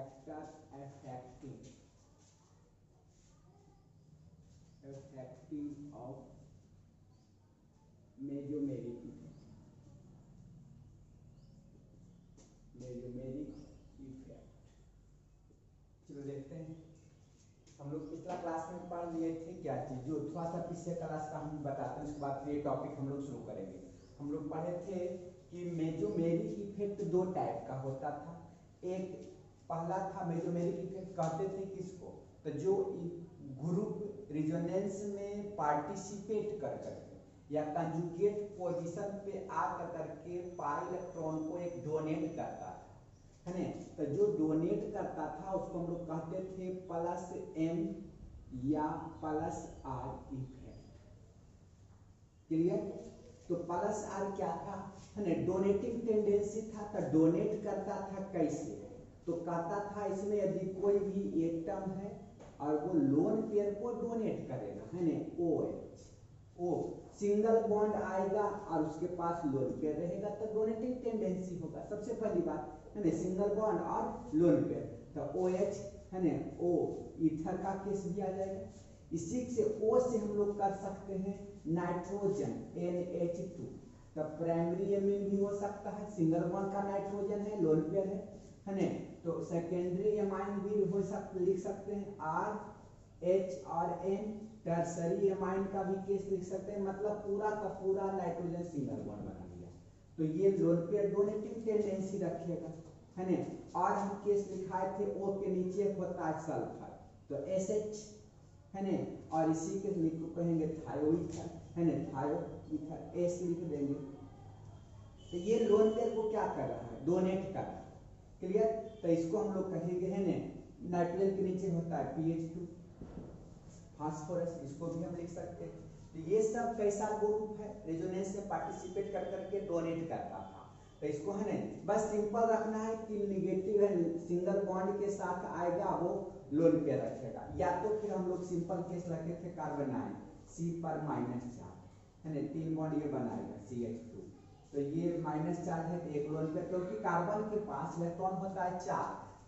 Factor affecting of mesomeric effect. चलो देखते हैं, हम लोग पिछला क्लास में पढ़ लिए थे क्या चीज, जो थोड़ा सा पिछले क्लास का हम बताते हैं, उसके बाद फिर ये टॉपिक हम लोग शुरू करेंगे। हम लोग पढ़े थे कि मेजोमेरिक इफेक्ट दो टाइप का होता था। एक पहला था मेजोमेरिक इफेक्ट, कहते थे किसको, तो जो ग्रुप रिजोनेंस में पार्टिसिपेट कर करके या कंजुगेट पोजीशन पे आ करके पाई इलेक्ट्रॉन को एक डोनेट करता था, है ना। तो जो डोनेट करता था उसको हम लोग कहते थे प्लस एम या प्लस आर इफेक्ट। क्लियर? तो प्लस आर क्या था, है ना, डोनेटिंग टेंडेंसी था। तो डोनेट करता था कैसे, तो कहता था इसमें यदि कोई भी एटम है और वो लोन पेयर को डोनेट करेगा, है ना, ओ सिंगल बॉन्ड आएगा और उसके पास लोन पेयर रहेगा तो डोनेटिंग टेंडेंसी होगा। सबसे पहली बात, है ना, सिंगल बॉन्ड और लोन पेयर। तो OH, है ना, O ईथर का केस भी आ जाएगा। इसी से O से हम लोग कर सकते हैं नाइट्रोजन NH2। तो प्राइमरी एमीन भी हो सकता है, सिंगल बॉन्ड का नाइट्रोजन है, लोन पेयर है ना। तो सेकेंडरी एमाइन भी हो सकते, लिख सकते हैं RH और N। टर्सरी एमाइन का भी केस लिख सकते हैं, मतलब पूरा का पूरा नाइट्रोजन सिंगल बॉन्ड बना लिया। तो ये लोन पेयर डोनेटिंग टेंडेंसी रखिएगा, है ना। और हम केस लिखाए थे O के नीचे होता है सल्फर, तो SH, है ना। और इसी के लिखो कहेंगे थायोईथर, है ना, थायोईथर S लिख देंगे। तो ये लोन पेयर को क्या कर रहा है, डोनेट कर रहा है। क्लियर? तो इसको हम लोग कहेंगे, है ना, नाइट्रोजन के नीचे होता है PH2 फास्फोरस, इसको भी हम लिख सकते हैं। तो ये सब कैसा ग्रुप है, रेजोनेंस में पार्टिसिपेट कर करके डोनेट करता था। तो इसको, है ना, बस सिंपल रखना है कि निगेटिव है सिंगल बॉन्ड के साथ आएगा वो लोन पे रखेगा, या तो फिर हम लोग सिंपल केस रखे थे कार्बन आयन C पर माइनस चार्ज, है ना, 3 बॉन्ड ये बनाएगा CH2। तो ये माइनस चार्ज है तो एक लोन पे, क्योंकि कार्बन के पास इलेक्ट्रॉन होता है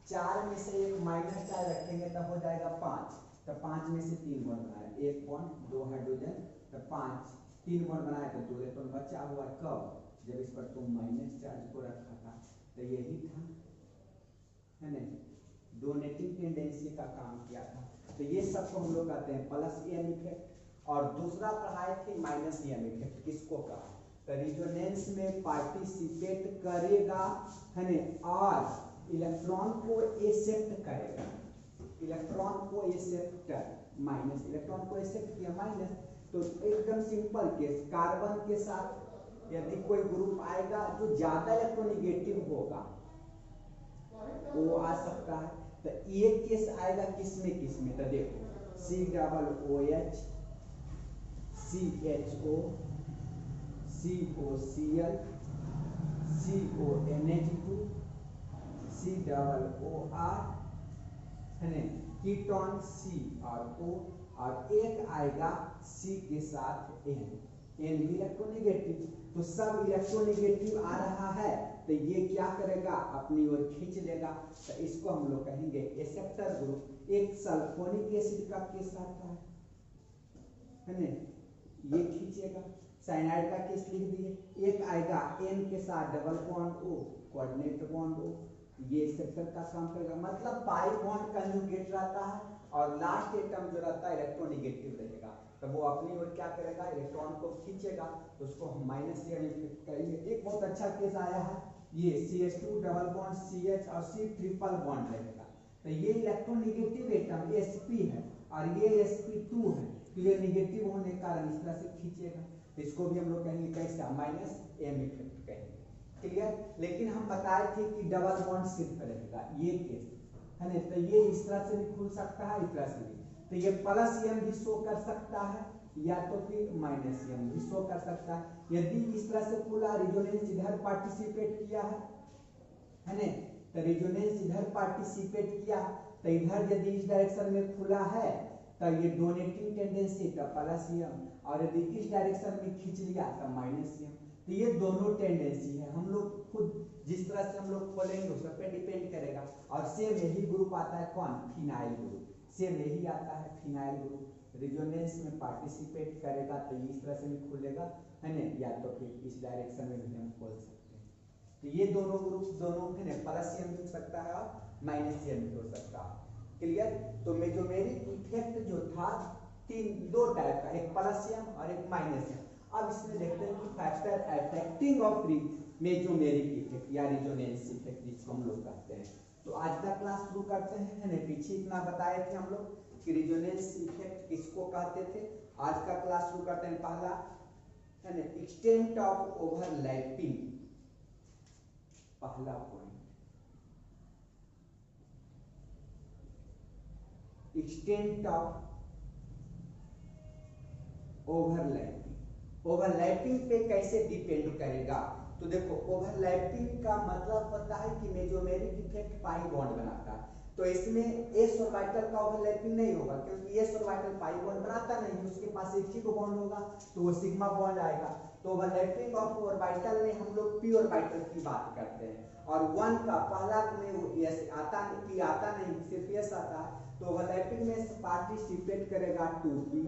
4 में से एक माइनस चार्ज रखेंगे तो हो जाएगा 5। तो 5 में से 3 बॉन्ड बनाया, 1 बॉन्ड 2 हाइड्रोजन, तो 5 3 बॉन्ड बनाया तो 2 इलेक्ट्रॉन बचा हुआ। कब, जब इस पर तुम माइनस चार्ज को रखा था। तो यही था, है ना, डोनेटिंग टेंडेंसी का काम किया था। तो ये सब को हम लोग कहते हैं प्लस एम इफेक्ट। और दूसरा पढ़ाए थे माइनस एम इफेक्ट, किसको कहा, तो रिजोनेंस में पार्टिसिपेट करेगा, है ना, और इलेक्ट्रॉन को एक्सेप्ट करेगा। इलेक्ट्रॉन को एक्सेप्टर माइनस, इलेक्ट्रॉन को एक्सेप्ट किया माइनस। तो एकदम सिंपल केस, कार्बन के साथ यदि कोई ग्रुप आएगा जो ज्यादा इलेक्ट्रोनिगेटिव होगा वो आ सकता है। तो एक केस आएगा किसमें किसमें, तो देखो COOH CHO COCl CONH2 COOR, है ना, कीटोन C और O, और एक आएगा C के साथ N भी इलेक्ट्रोनिगेटिव। तो सब इलेक्ट्रोनिगेटिव आ रहा है तो ये क्या करेगा, अपनी ओर खींच लेगा। तो इसको हम लोग कहेंगे एक्सेप्टर ग्रुप। एक सल्फोनिक एसिड का केस आता है ना, ये खींचेगा। साइनाइड का केस लिख दिए। एक आएगा N के साथ double bond O, coordinate bond O, ये एक्सेप्टर का काम करेगा। मतलब पाई बॉन्ड कंजुगेट रहता है और लास्ट एटम जो रहता है इलेक्ट्रोनिगेटिव रहेगा, तो वो अपनी ओर क्या करेगा, इलेक्ट्रॉन को खींचेगा। तो उसको हम माइनस से इफेक्ट करेंगे। एक बहुत अच्छा केस आया है, ये CH2 डबल बॉन्ड CH और C ट्रिपल बॉन्ड रहेगा। तो ये इलेक्ट्रोनिगेटिव एटम Sp है और ये Sp2 है, तो ये निगेटिव होने के कारण इस तरह से खींचेगा। तो इसको भी हम लोग कहेंगे कैसा, माइनस एम इफेक्ट कहेंगे। क्लियर? लेकिन हम बताए थे कि डबल बॉन्ड सिर्फ रहेगा, ये केस है ना। तो ये इस तरह से भी खुल सकता है, इस तरह से भी। तो ये प्लस एम भी शो कर सकता है या तो फिर माइनस एम भी शो कर सकता है। यदि इस तरह से खुला, रिजोनेंस इधर पार्टिसिपेट किया है ना, तो रिजोनेंस इधर पार्टिसिपेट किया, तो इधर यदि इस डायरेक्शन में खुला है तो ये डोनेटिंग टेंडेंसी का प्लस एम, और यदि इस डायरेक्शन में खींच लिया तो माइनस एम। तो ये दोनों टेंडेंसी है, हम लोग खुद जिस तरह से हम लोग खोलेंगे उस पर डिपेंड करेगा। और सेम यही ग्रुप आता है कौन, फिनाइल ग्रुप, सेम यही आता है फिनाइल ग्रुप। रिजोनेंस में पार्टिसिपेट करेगा तो इस तरह से भी खुलेगा, है ना, या तो फिर इस डायरेक्शन में भी हम खोल सकते हैं। तो ये दोनों ग्रुप दोनों है ना, प्लस एम भी हो सकता है और माइनस एम भी हो सकता है। क्लियर। तो मेजोमेरिक इफेक्ट जो था दो टाइप का, एक प्लस एम और एक माइनस एम। अब इसमें देखते हैं कि factor affecting of mesomeric effect या रिजोनेंस इफेक्ट जिसको हम लोग कहते हैं। तो आज का क्लास शुरू करते हैं, है ना। पीछे इतना बताए थे हम लोग कि रिजोनेंस इफेक्ट किसको कहते थे। आज का क्लास शुरू करते हैं। पहला है ना, एक्सटेंट ऑफ ओवरलैपिंग, पहला point, extent of overlapping. Overlapping पे कैसे डिपेंड करेगा, तो देखो ओवरलैपिंग का मतलब होता है कि मेजोमेरिक इफेक्ट पाई बॉन्ड बनाता है। तो इसमें एस ऑर्बिटल का ओवरलैपिंग नहीं होगा, क्योंकि एस ऑर्बिटल पाई बॉन्ड बनाता नहीं, उसके पास एक ही को बॉन्ड होगा तो वो सिग्मा बॉन्ड आएगा। तो ओवरलैपिंग ऑफ ऑर्बिटल में हम लोग पी ऑर्बिटल की बात करते हैं, और वन का पहला में वो एस आता नहीं, पी आता नहीं, सिर्फ एस आता है। तो ओवरलैपिंग में पार्टिसिपेट करेगा 2p,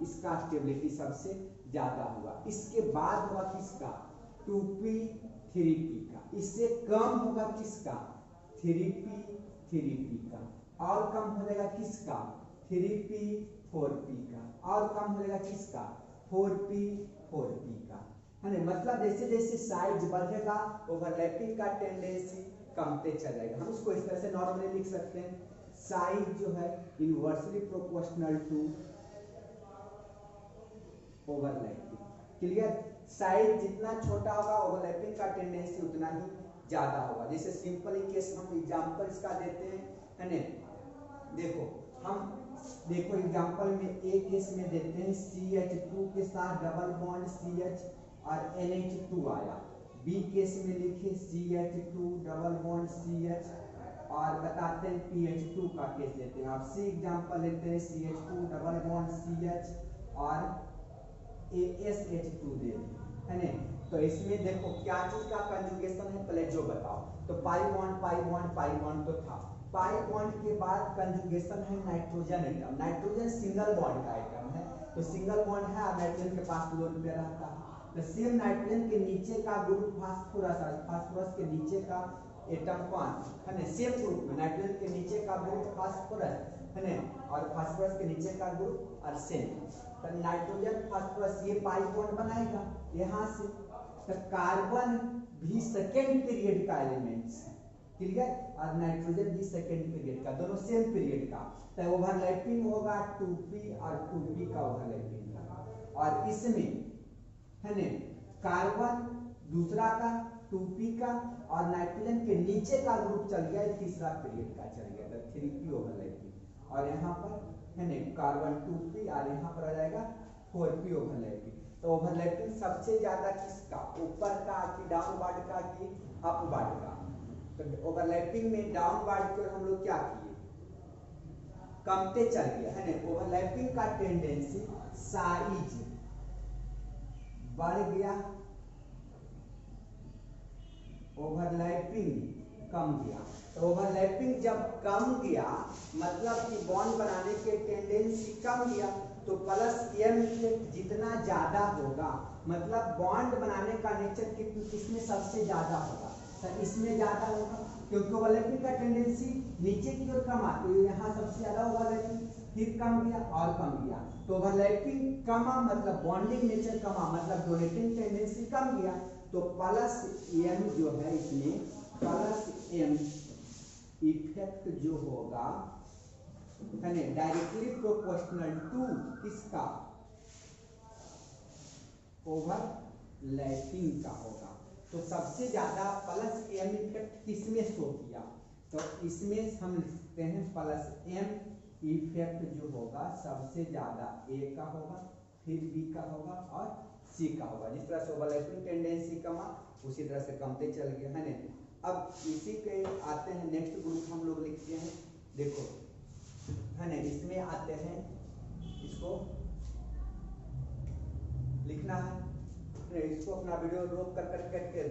इसका स्टेबिलिटी सबसे ज्यादा हुआ। इसके बाद हुआ किसका, 2p 3p का। इससे कम होगा किसका, 3p 3p का। और कम हो जाएगा किसका, 3p 4p का। और कम हो जाएगा किसका, 4p 4p का, है ना। मतलब जैसे जैसे साइज बढ़ेगा ओवरलैपिंग का टेंडेंसी कमते चला जाएगा। हम इसको इस तरह से नॉर्मली लिख सकते हैं, साइज जो है inversely proportional to overlapping. Clear. Size जितना छोटा होगा ओवरलैपिंग का टेंडेंसी उतना ही ज्यादा होगा। जैसे सिंपल केस हम एग्जांपल इसका देते हैं, है ना। देखो एग्जांपल में ए केस में देते हैं CH2 के साथ डबल बॉन्ड CH और NH2 आया। बी केस में लिखे CH2 डबल बॉन्ड CH और बताते हैं PH2 का केस देते हैं। और सी एग्जांपल लेते हैं CH2 डबल बॉन्ड CH और ASH2 दे, है ना। तो इसमें देखो क्या चीज का कंजुगेशन है पहले जो बताओ। तो पाई बॉन्ड तो था। पाई बॉन्ड के बाद कंजुगेशन है nitrogen atom. Nitrogen single bond का आइटम है, तो सिंगल बॉन्ड है और नाइट्रोजन के पास लोन पे रहता है। तो सेम नाइट्रोजन के नीचे का ग्रुप फास्फोरस, फास्फोरस के नीचे का एटम कौन, है ना, सेम ग्रुप में नाइट्रोजन के नीचे का ग्रुप फास्फोरस, है ना, और फास्फोरस के नीचे का ग्रुप आर्सेन। तो नाइट्रोजन फास्फोरस ये पाई बॉन्ड बनाएगा यहाँ से। तो कार्बन भी सेकेंड पीरियड का एलिमेंट्स है, क्लियर। और नाइट्रोजन भी सेकेंड पीरियड का, दोनों सेम पीरियड का। तो ओवरलैपिंग होगा 2p और 2p का ओवरलैपिंग होगा। और इसमें है ना कार्बन दूसरा का 2p का और नाइट्रोजन के नीचे का ग्रुप चल गया तीसरा पीरियड का चल गया, तो 3p ओवरलैपिंग। और यहाँ पर है ना कार्बन 2p और यहाँ पर आ जाएगा 4p ओवरलैपिंग। तो ओवरलैपिंग सबसे ज्यादा किसका, ऊपर का कि डाउनवर्ड का कि अपवर्ड का। तो ओवरलैपिंग में डाउनवर्ड को हम लोग क्या किए, कमते चल गया, है ना। ओवरलैपिंग का टेंडेंसी साइज बढ़ गया, ओवरलैपिंग कम गया। तो ओवरलैपिंग जब कम गया मतलब कि बॉन्ड बनाने के टेंडेंसी कम गया, तो प्लस एम इफेक्ट जितना ज्यादा होगा, मतलब बॉन्ड बनाने का नेचर किसमें सबसे ज्यादा होगा, तो इसमें ज्यादा होगा, क्योंकि ओवरलैपिंग का टेंडेंसी नीचे की ओर कमा, तो यहाँ सबसे ज्यादा ओवरलैपिंग, फिर कम गया और कम गया। तो ओवरलैपिंग कमा मतलब बॉन्डिंग नेचर कमा, मतलब डोनेटिंग टेंडेंसी कम गया, तो प्लस एम जो है इसमें प्लस एम इफेक्ट जो होगा है ना डायरेक्टली प्रोपोर्शनल टू किसका, ओवरलैपिंग का होगा। तो सबसे ज्यादा प्लस एम इफेक्ट किसमें शो किया, तो इसमें हम लिखते हैं प्लस एम इफेक्ट जो होगा सबसे ज्यादा ए का होगा, फिर बी का होगा और सी का होगा। जिस तरह से ओवरलैपिंग टेंडेंसी कमा उसी तरह से कमते चल गया, है ना। अब इसी के आते हैं नेक्स्ट ग्रुप हम लोग लिखते हैं, देखो है ना, इसमें आते हैं, इसको लिखना है इसको अपना वीडियो रोक कर करके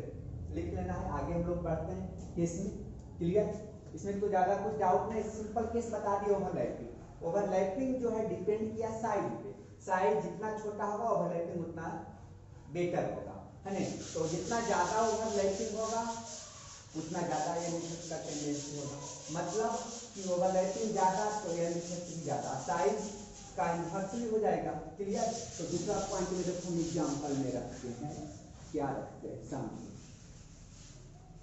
लिख लेना है। आगे हम लोग बढ़ते हैं केस में। क्लियर? इसमें तो ज्यादा कुछ डाउट नहीं, सिंपल केस बता दिया। ओवरलैपिंग, ओवरलैपिंग जो है डिपेंड किया साइज पे। साइज जितना छोटा होगा ओवरलैपिंग उतना बेटर होगा, है ना। तो जितना ज्यादा ओवरलैपिंग होगा उतना ज्यादा एयर इफेक्ट का टेंडेंसी होगा। मतलब कि ओवरलैपिंग ज्यादा तो एयर इफेक्ट भी ज्यादा, साइज का इन्वर्स भी हो जाएगा। क्लियर? तो दूसरा पॉइंट में देखो हम एग्जांपल में रखते हैं, क्या रखते हैं समझिए।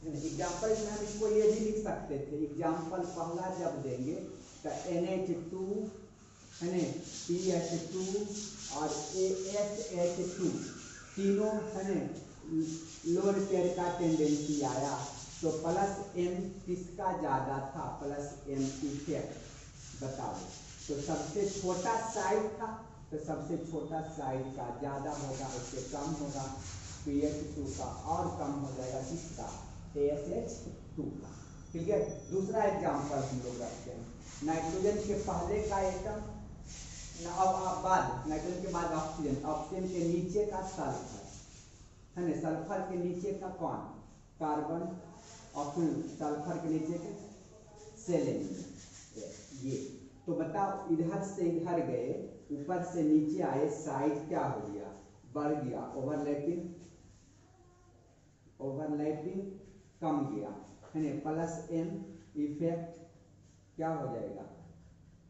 एग्जाम्पल में हम इसको ये भी लिख सकते थे। एग्जाम्पल पहला जब देंगे तो NH2 है ना, PH2 और ASH2 तीनों है ना लोन पेयर का टेंडेंसी आया, तो प्लस M किसका ज्यादा था? प्लस M इफेक्ट बताओ। तो सबसे छोटा साइड था तो सबसे छोटा साइड का ज्यादा होगा, उससे कम होगा PH2 का, और कम हो जाएगा किसका? ASH2 का। क्लियर? दूसरा एग्जांपल हम लोग रखते हैं, नाइट्रोजन के पहले का एटम बाद, नाइट्रोजन के बाद ऑक्सीजन, ऑक्सीजन के नीचे का सल्फर है ना, सल्फर के नीचे का कौन? कार्बन, ऑक्सीजन, सल्फर के नीचे का सेलेनियम। ये तो बताओ इधर से इधर गए, ऊपर से नीचे आए, साइज क्या हो गया? बढ़ गया। ओवरलैपिंग, ओवरलैपिंग कम गया, है ना। प्लस M इफेक्ट क्या हो जाएगा?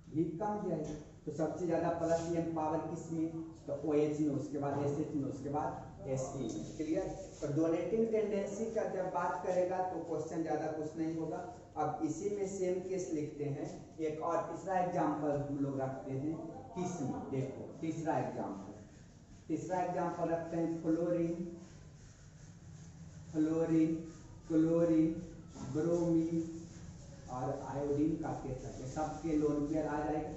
भी कम जाएगा। तो सबसे ज्यादा प्लस M पावर किस में? तो OH में, उसके बाद SH में, उसके बाद SE में। क्लियर? तो डोनेटिंग टेंडेंसी का जब बात करेगा तो क्वेश्चन ज्यादा कुछ नहीं होगा। अब इसी में सेम केस लिखते हैं। एक और तीसरा एग्जांपल हम लोग रखते हैं किस में? देखो तीसरा एग्जांपल रखते हैं फ्लोरीन, फ्लोरीन, क्लोरीन, ब्रोमीन और आयोडीन का केस है। सबके लोन पेयर आ जाएगा,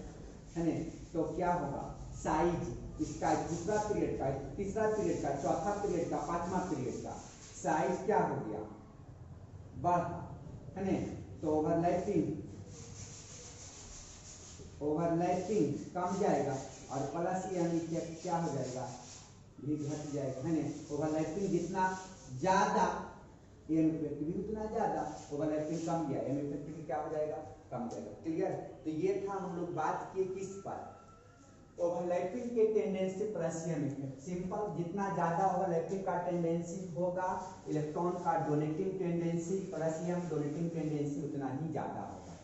है ना। तो क्या होगा? साइज इसका दूसरा पीरियड का, तीसरा पीरियड का, चौथा पीरियड का, पांचवा पीरियड का साइज क्या हो गया? बढ़ा, है ना। तो ओवरलैपिंग कम जाएगा और प्लस M इफेक्ट क्या हो जाएगा? भी घट जाएगा, है ना। ओवरलैपिंग जितना ज्यादा M इफेक्ट भी उतना ज्यादा, ओवरलैपिंग कम गया M इफेक्ट भी क्या हो जाएगा? कम जाएगा। क्लियर? तो ये था, हम लोग बात किए किस पर? ओवरलैपिंग के tendency plus M effect. Simple, जितना ज्यादा ओवरलैपिंग का टेंडेंसी होगा, इलेक्ट्रॉन का donating tendency plus M donating tendency उतना ही ज्यादा होगा।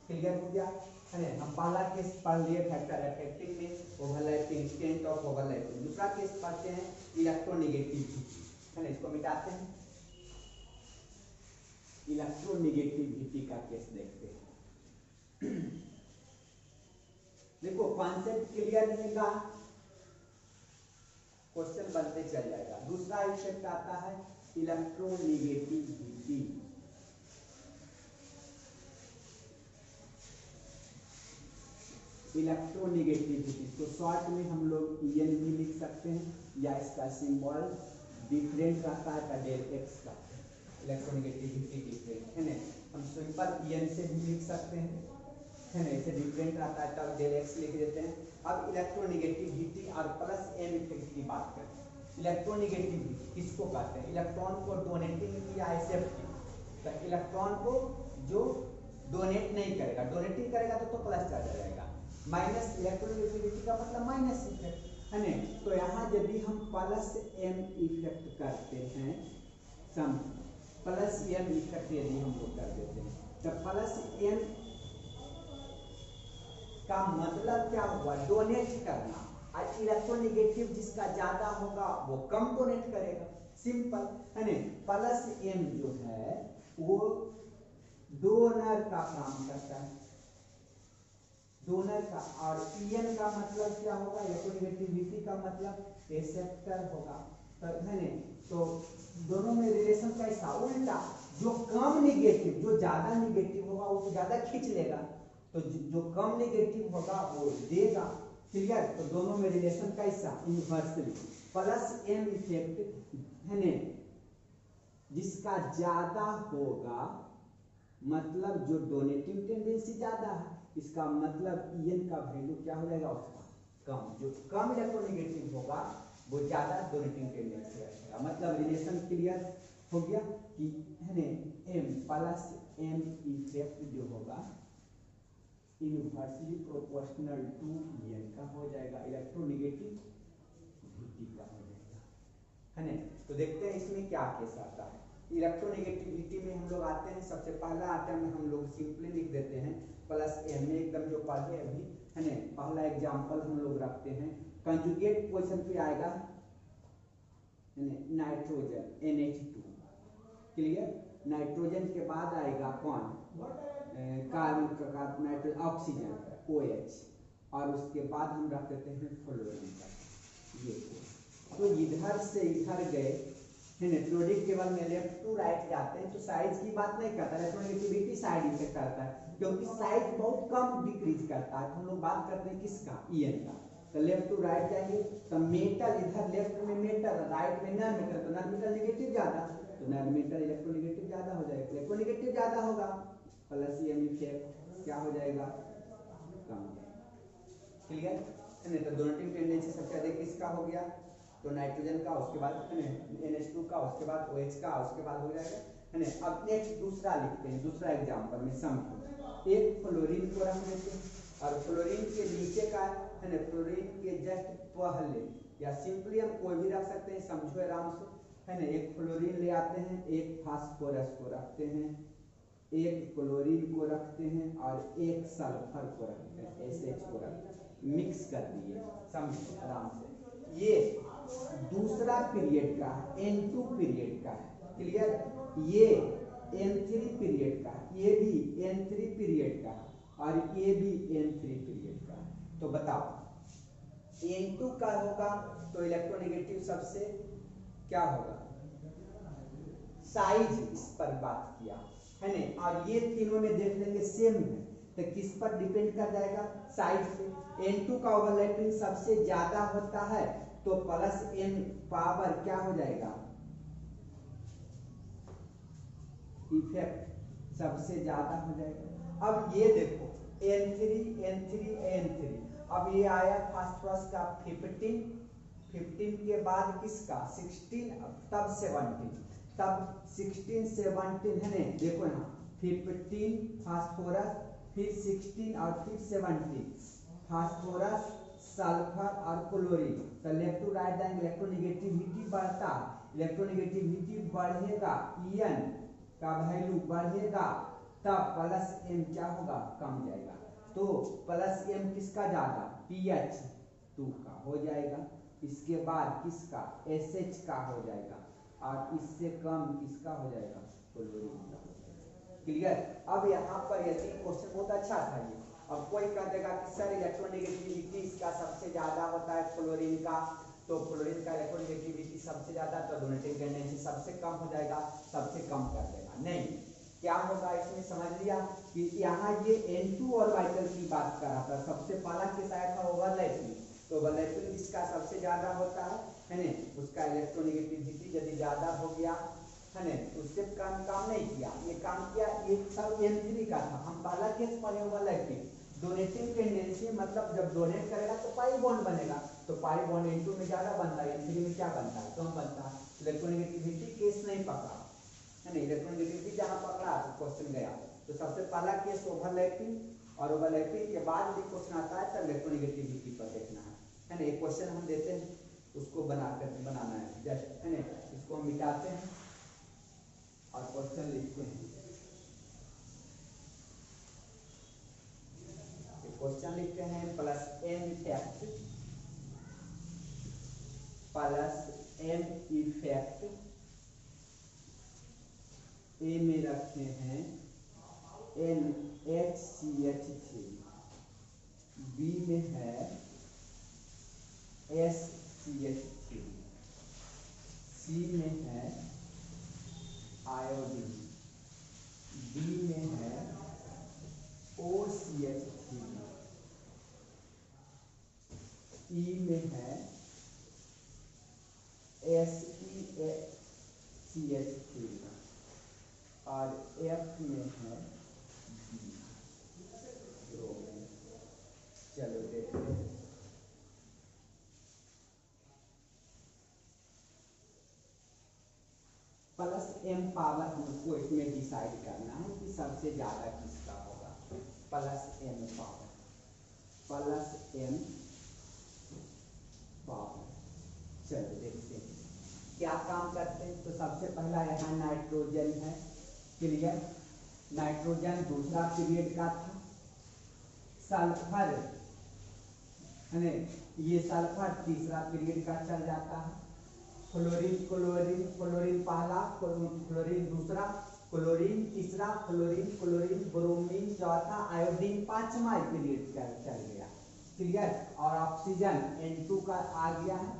क्लियर हो गया, है ना। हम पहला केस पढ़ लिए फैक्टर इफेक्टिव में ओवरलैपिंग, एक्सटेंट ऑफ ओवरलैपिंग। दूसरा केस पढ़ते हैं इलेक्ट्रोनेगेटिविटी, है ना। इसको मिटाते हैं, इलेक्ट्रोनेगेटिविटी का केस देखते हैं। देखो कॉन्सेप्ट क्लियर रहेगा, क्वेश्चन बनते चल जाएगा। दूसरा इफेक्ट आता है इलेक्ट्रोनेगेटिविटी। इलेक्ट्रोनेगेटिविटी तो शॉर्ट में हम लोग EN भी लिख सकते हैं, या इसका सिंबल डिफरेंट रहता है डेल एक्स का, इलेक्ट्रोनेगेटिविटी डिफरेंट, है ना। हम सिंपल EN से भी लिख सकते हैं, है ना। इसे डिफरेंट रहता है तब डेल एक्स लिख देते हैं। अब इलेक्ट्रोनेगेटिविटी और प्लस M इफेक्ट की बात करते हैं। इलेक्ट्रोनेगेटिविटी किसको कहते हैं? इलेक्ट्रॉन को डोनेटिंग या एक्सेप्टिंग। तो इलेक्ट्रॉन को जो डोनेट नहीं करेगा, डोनेटिंग करेगा तो प्लस चार्ज आ जाएगा। माइनस, इलेक्ट्रोनेगेटिविटी का मतलब माइनस इफेक्ट, है ना। तो यहाँ यदि हम प्लस M इफेक्ट करते हैं, सम प्लस M इफेक्ट यदि हम लोग कर देते हैं, तो प्लस M का मतलब क्या हुआ? डोनेट करना। और इलेक्ट्रोनेगेटिव जिसका ज्यादा होगा वो कम डोनेट करेगा, सिंपल, है ना। प्लस M जो है वो डोनर का काम करता है, डोनर का। और EN का मतलब क्या होगा? इलेक्ट्रोनेगेटिविटी का मतलब एक्सेप्टर होगा, तो है ना। तो दोनों में रिलेशन कैसा? उल्टा, जो कम निगेटिव, जो ज्यादा निगेटिव होगा वो ज्यादा खींच लेगा, तो जो कम नेगेटिव होगा वो देगा। क्लियर? तो दोनों में रिलेशन कैसा? इनवर्सली। प्लस M इफेक्ट, है ना, जिसका ज्यादा होगा मतलब जो डोनेटिंग टेंडेंसी ज्यादा है, इसका मतलब EN का वैल्यू क्या हो जाएगा? उसका कम। जो कम इलेक्ट्रोनेगेटिव होगा वो ज़्यादा डोनेटिंग टेंडेंसी रखेगा। मतलब रिलेशन क्लियर हो गया कि है ना, एम प्लस एम इफेक्ट जो होगा इनवर्सली प्रोपोर्शनल टू एन का हो जाएगा, इलेक्ट्रोनेगेटिव वीटी का हो जाएगा, है ना। तो देखते हैं इसमें क्या केस आता है। इलेक्ट्रोनेगेटिविटी में हम लोग आते हैं, सबसे पहला आइटम में हम लोग सिंपली लिख देते हैं प्लस एम में एकदम जो पढ़े अभी, है ना। पहला एग्जांपल हम लोग रखते हैं, कंजुगेट पोजीशन पे आएगा नाइट्रोजन NH2, क्लियर। नाइट्रोजन के बाद आएगा कौन, कार्बन का नाइट्रोजन ऑक्सीजन OH, और उसके बाद हम रख देते हैं फ्लोरीन का। ये तो इधर से इधर गए, है ना। प्रोडिक टेबल में लेफ्ट टू राइट जाते हैं तो साइज की बात नहीं करता, इलेक्ट्रोनेगेटिविटी साइड इफेक्ट करता है, क्योंकि साइज बहुत कम डिक्रीज करता है। हम लोग बात करते हैं किसका, EN का। तो लेफ्ट टू राइट जाएंगे तो मेटल इधर लेफ्ट में मेटल, राइट में नॉन मेटल, तो नॉन मेटल नेगेटिव ज्यादा, तो नॉन मेटल इलेक्ट्रोनेगेटिव ज्यादा हो जाएगा, इलेक्ट्रोनेगेटिव ज्यादा होगा, प्लस एम इफेक्ट क्या हो जाएगा, कम हो जाएगा, क्लियर है ना। तो डोनेटिंग टेंडेंसी सबसे अधिक किसका हो गया, तो नाइट्रोजन का, उसके बाद NH2 का, उसके बाद OH का, उसके बाद हो जाएगा, है ना। अब नेक्स्ट दूसरा लिखते हैं, दूसरा एग्जांपल में समझो, एक फ्लोरीन को रख देते हैं और फ्लोरीन के नीचे का, है ना, फ्लोरीन के जस्ट पहले, या सिंपली हम कोई भी रख सकते हैं, समझो आराम से, है ना। एक फ्लोरीन ले आते हैं, एक फास्फोरस को रखते हैं, एक क्लोरीन को रखते हैं और एक सल्फर को रखते हैं, SH को रखते हैं, मिक्स कर दिए, समझो आराम से। ये दूसरा पीरियड का N2 पीरियड का है, क्लियर। ये N3 पीरियड का, ये भी N3 पीरियड का, और ये भी N3 पीरियड का। तो बताओ N2 का होगा तो इलेक्ट्रोनेगेटिव सबसे क्या होगा, साइज इस पर बात किया, है ना। और ये तीनों में देख लेंगे सेम है, तो किस पर डिपेंड कर जाएगा, साइज पे। N2 का ओवरलैपिंग सबसे ज्यादा होता है तो प्लस N पावर क्या हो जाएगा, इफेक्ट सबसे ज्यादा हो जाएगा। अब ये देखो N3 अब ये आया फास्फोरस का 15 के बाद किसका 16, तब 17, तब 16 17, है ना। देखो यहाँ 15 फास्फोरस, फिर 16 और फिर 17, फास्फोरस, सल्फर और क्लोरीन। तो लेफ्ट टू राइट जाएंगे, इलेक्ट्रोनेगेटिविटी बढ़ता, इलेक्ट्रोनेगेटिविटी बढ़ेगा, EN का वैल्यू बढ़ेगा, तब प्लस M क्या होगा, कम जाएगा। तो प्लस M किसका ज्यादा, PH2 का हो जाएगा, इसके बाद किसका SH का हो जाएगा, और इससे कम किसका हो जाएगा, क्लोरीन का हो जाएगा, क्लियर। अब यहाँ पर यदि क्वेश्चन बहुत अच्छा था ये, अब कोई कह देगा कि सर इलेक्ट्रोनेगेटिविटी इसका सबसे ज्यादा होता है क्लोरीन का, तो क्लोरीन का इलेक्ट्रोनेगेटिविटी सबसे ज्यादा, तो डोनेटिंग टेंडेंसी सबसे कम हो जाएगा, सबसे कम कर देगा। नहीं, क्या होगा इसमें, समझ लिया कि यहाँ ये N2 ऑर्बिटल की बात कर रहा था, सबसे पहला केस आया था ओवरलैपिंग, तो ओवरलैपिंग जिसका सबसे ज्यादा होता है ना, उसका इलेक्ट्रोनेगेटिविटी यदि ज्यादा हो गया, है ना, उससे काम नहीं किया, ये काम किया, ये सब N3 का था। हम पहला केस पढ़े ओवरलैपिंग, डोनेटिंग टेंडेंसी मतलब जब डोनेट करेगा तो पाई बॉन्ड बनेगा, तो पाई बॉन्ड N2 में ज्यादा बनता है, N3 में क्या बनता है, कम बनता है। इलेक्ट्रोनेगेटिविटी केस नहीं पकड़ा, है ना, इलेक्ट्रोनेगेटिविटी जहां पकड़ा तो क्वेश्चन गया। तो सबसे पहला केस ओवरलैपिंग, और ओवरलैपिंग के बाद भी क्वेश्चन आता है तब इलेक्ट्रोनेगेटिविटी पर देखना है ना। एक क्वेश्चन हम देते हैं, उसको बनाना है जस्ट, है ना। इसको हम मिटाते हैं और क्वेश्चन लिखते हैं। क्वेश्चन लिखते हैं plus M effect, plus M effect, A में रखते हैं NHCH3, बी में है SCH3, सी में है आयोडीन, डी में है OCH3, ई में है SeCH3, और F में है B। चलो देखते हैं, m पावर हमको इसमें डिसाइड करना है कि सबसे ज्यादा किसका होगा, plus m power, plus m power. चलो देखते हैं क्या काम करते हैं। तो सबसे पहला यहाँ नाइट्रोजन है, क्लियर, नाइट्रोजन दूसरा पीरियड का था, सल्फर है, ये सल्फर तीसरा पीरियड का चल जाता है, फ्लोरीन क्लोरीन, फ्लोरीन पहला, फ्लोरीन दूसरा, क्लोरीन तीसरा, फ्लोरीन क्लोरीन ब्रोमीन चौथा, आयोडीन पांचवा पीरियड चल गया, क्लियर। और ऑक्सीजन N2 का आ गया है,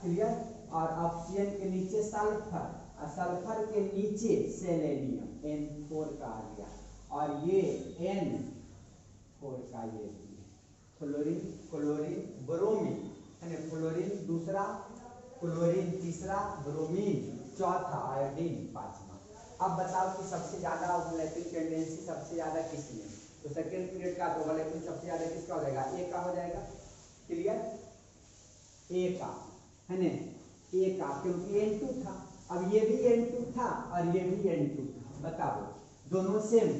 क्लियर। और ऑक्सीजन के नीचे सल्फर, और सल्फर के नीचे सेलेनियम N4 का आ गया, और ये N4 का ये फ्लोरीन क्लोरीन ब्रोमीन है, फ्लोरीन दूसरा, क्लोरीन तीसरा, ब्रोमीन चौथा, आयोडीन पांचवा। अब बताओ कि सबसे ज्यादा ओवरलैपिंग टेंडेंसी सबसे ज्यादा किसमें, तो सेकेंड पीरियड का ओवरलैपिंग सबसे ज्यादा किसका हो जाएगा, ए का हो जाएगा, क्लियर, ए का है ना, ए का, क्योंकि N2 था, अब ये भी N2 था और ये भी N2 था, बताओ दोनों सेम,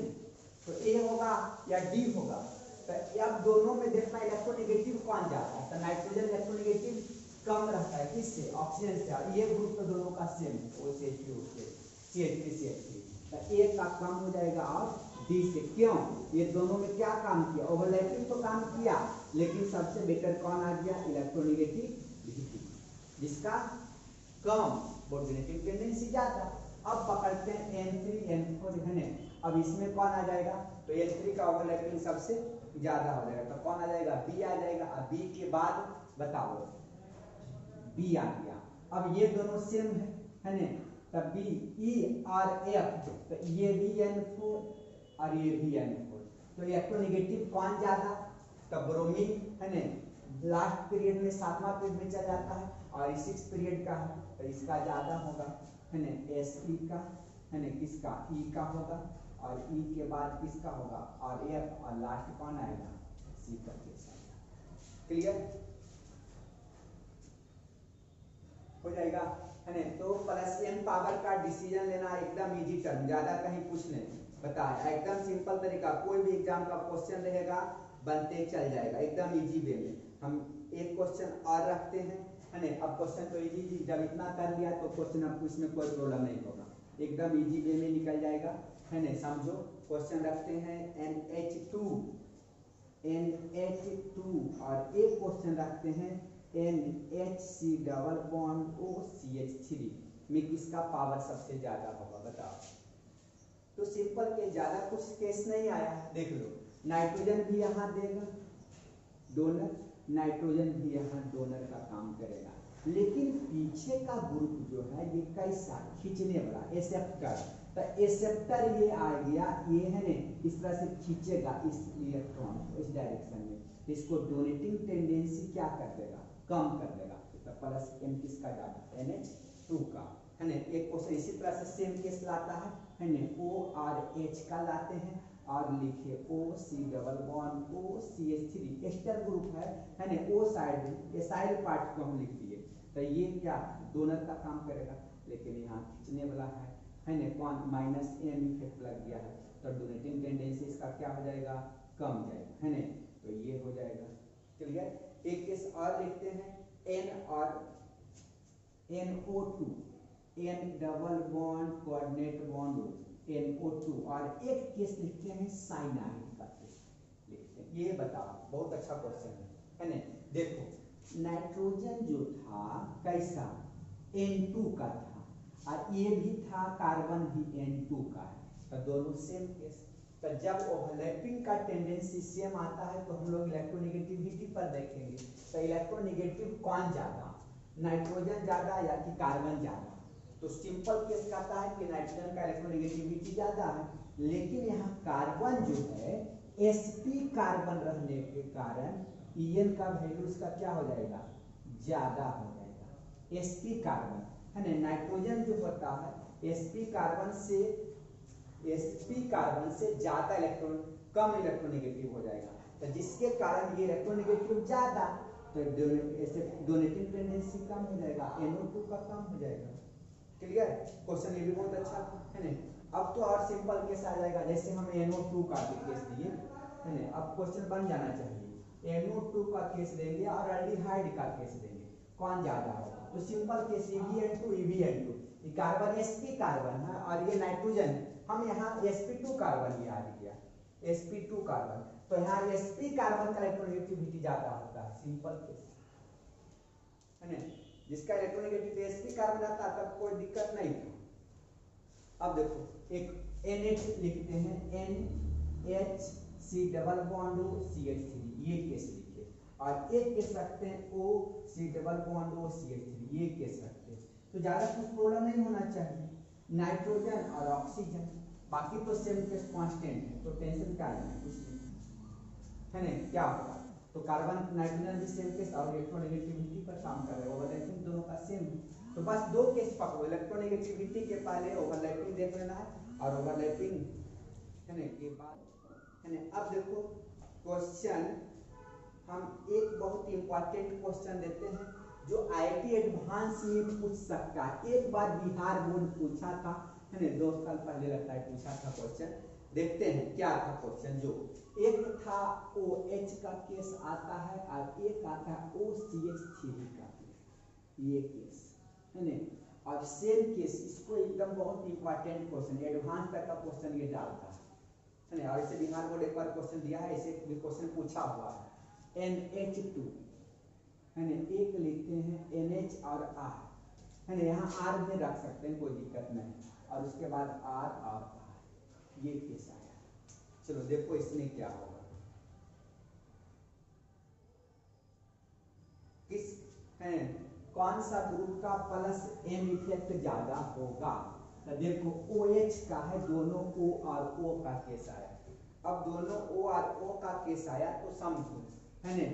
तो ए होगा या डी होगा। तो अब दोनों में देखना इलेक्ट्रोनेगेटिव कौन जाता है, तो नाइट्रोजन इलेक्ट्रोनेगेटिव कम रहता है किससे, ऑक्सीजन से, और ये ग्रुप तो दोनों का सेम है, OCH2 से CH3 तो ए का कम हो जाएगा और डी से, क्यों, ये दोनों में क्या काम किया, ओवरलैपिंग तो काम किया, लेकिन सबसे बेटर कौन आ गया, इलेक्ट्रोनेगेटिविटी, जिसका कम बोर्डिनेटिंग टेंडेंसी ज्यादा। अब पकड़ते हैं N3 N4 है ना, अब इसमें कौन आ जाएगा, तो N3 का ओवरलैपिंग सबसे ज्यादा हो जाएगा, तो कौन आ जाएगा, बी आ जाएगा, और बी के बाद बताओ बी आ गया। अब ये दोनों सेम है ना, तब बी ई और एफ, तो ये भी N4 और ये भी N4, तो इलेक्ट्रोनेगेटिव कौन ज्यादा, तो ब्रोमीन है ना, लास्ट पीरियड में सातवां पीरियड में चल जाता है, और 6 पीरियड का है, तो इसका ज्यादा होगा है ना, SE का है ना, किसका E का होगा, और E के बाद किसका होगा, और F, और लास्ट कौन आएगा, C का केस आएगा, क्लियर हो जाएगा है ना। तो प्लस m पावर का डिसीजन लेना एकदम इजी टर्म, ज्यादा कहीं कुछ नहीं बताया, एकदम सिंपल तरीका, कोई भी एग्जाम का क्वेश्चन रहेगा बनते चल जाएगा एकदम इजी वे में। हम एक क्वेश्चन और रखते हैं है ना, अब क्वेश्चन तो इजी, जब इतना कर लिया तो क्वेश्चन अब इसमें कोई प्रॉब्लम नहीं होगा, एकदम इजी वे में निकल जाएगा है ना। समझो क्वेश्चन रखते हैं NH2 और एक क्वेश्चन रखते हैं NHC डबल बॉन्ड OCH3 में किसका पावर सबसे ज्यादा होगा बताओ। तो सिंपल के ज्यादा कुछ केस नहीं आया, देख लो नाइट्रोजन भी यहाँ देगा डोनर, नाइट्रोजन भी यहाँ डोनर का काम करेगा, लेकिन पीछे का ग्रुप जो है ये कैसा खींचने वाला एक्सेप्टर, तो एक्सेप्टर ये आ गया, ये है ना इस तरह से खींचेगा इस इलेक्ट्रॉन को इस डायरेक्शन में, इसको डोनेटिंग टेंडेंसी क्या कर देगा, कम कर देगा, तो प्लस m किसका ज्यादा, NH2 का है ना। एक क्वेश्चन इसी तरह से सेम केस लाता है ना, O और H का लाते हैं और लिखे OC double bond OCH3 ester group है ना, O साइड एसाइल पार्ट को हम लिख दिए, तो ये क्या डोनर का काम करेगा, लेकिन यहाँ खींचने वाला है ना, कौन माइनस m इफेक्ट लग गया है, तो डोनेटिंग टेंडेंसी इसका क्या हो जाएगा, कम जाएगा है ना, तो ये हो जाएगा, क्लियर। एक केस और लिखते हैं N और NO2 N double bond coordinate bond NO2, और एक केस लिखते हैं साइनाइड का केस लिखते हैं, ये बताओ बहुत अच्छा क्वेश्चन है ना। देखो नाइट्रोजन जो था कैसा N2 का था, और ये भी था कार्बन भी N2 का है, तो दोनों सेम केस, तो जब ओवरलैपिंग का टेंडेंसी सेम आता है तो हम लोग इलेक्ट्रोनेगेटिविटी पर देखेंगे, तो इलेक्ट्रोनेगेटिव कौन ज्यादा, नाइट्रोजन ज्यादा या कि कार्बन ज्यादा, तो सिंपल केस कहता है कि नाइट्रोजन का इलेक्ट्रोनेगेटिविटी ज्यादा है, लेकिन यहाँ कार्बन जो है sp कार्बन रहने के कारण En का वैल्यू इसका क्या हो जाएगा, ज्यादा हो जाएगा, sp कार्बन है ना, नाइट्रोजन जो होता है sp कार्बन से ज्यादा इलेक्ट्रॉन, कम इलेक्ट्रोनेगेटिव हो जाएगा, तो जिसके कारण ये इलेक्ट्रोनेगेटिव ज्यादा, तो डोनेटिंग टेंडेंसी कम हो जाएगा, NO2 का कम हो जाएगा क्लियर? क्वेश्चन ये भी बहुत अच्छा है ना। अब तो और सिंपल केस आ जाएगा, जैसे हम NO2 का केस दिए है ना, अब क्वेश्चन बन जाना चाहिए। NO2 का केस देंगे और एल्डिहाइड का केस देंगे, कौन ज्यादा होगा? तो सिंपल केस EVN2 EVN2, ये कार्बन sp कार्बन है और ये नाइट्रोजन, हम यहाँ sp2 कार्बन याद किया, sp2 कार्बन, तो यहाँ sp कार्बन का इलेक्ट्रोनेगेटिविटी ज्यादा होता है, सिंपल केस है ना। जिसका इलेक्ट्रोनेगेटिविटी sp कार्बन आता है तब कोई दिक्कत नहीं थी। अब देखो एक NH लिखते हैं, NHC double bond O CH3, ये केस लिखिए, और एक केस रखते हैं OC double bond O CH3, ये केस रखते हैं, तो ज्यादा कुछ प्रॉब्लम नहीं होना चाहिए। नाइट्रोजन और ऑक्सीजन, बाकी तो सेम केस कांस्टेंट है, तो टेंशन क्या है कुछ है ना। क्या होगा? तो कार्बन नाइट्रोजन भी सेम केस और इलेक्ट्रोनेगेटिविटी पर काम कर रहे हैं, ओवरलैपिंग दोनों का सेम है, तो बस दो केस पकड़ो, इलेक्ट्रोनेगेटिविटी के पहले ओवरलैपिंग देख लेना है और ओवरलैपिंग है ना के बाद है ना। अब देखो क्वेश्चन, हम एक बहुत इंपॉर्टेंट क्वेश्चन देते हैं जो IIT एडवांस में पूछ सकता है। एक बार बिहार बोर्ड पूछा था है ना, 2 साल पहले लगता है पूछा था क्वेश्चन, देखते हैं क्या था क्वेश्चन। जो एक था OH का केस आता है और एक आता है OCH3 का केस, ये केस है ना, और सेम केस, इसको एकदम बहुत इंपॉर्टेंट क्वेश्चन, एडवांस तक का क्वेश्चन ये डालता है ना, और इसे बिहार बोर्ड एक बार क्वेश्चन दिया है, इसे भी क्वेश्चन पूछा हुआ है। NH2 है ना, एक लिखते हैं NH और R है ना, यहाँ R में रख सकते हैं, कोई दिक्कत नहीं, और उसके बाद R और R, ये केस आया। चलो देखो इसमें क्या होगा, किस है कौन सा ग्रुप का प्लस M इफेक्ट ज्यादा होगा? तो देखो OH का है, दोनों O और O का केस आया। अब दोनों O और O का केस आया तो समझो है ना,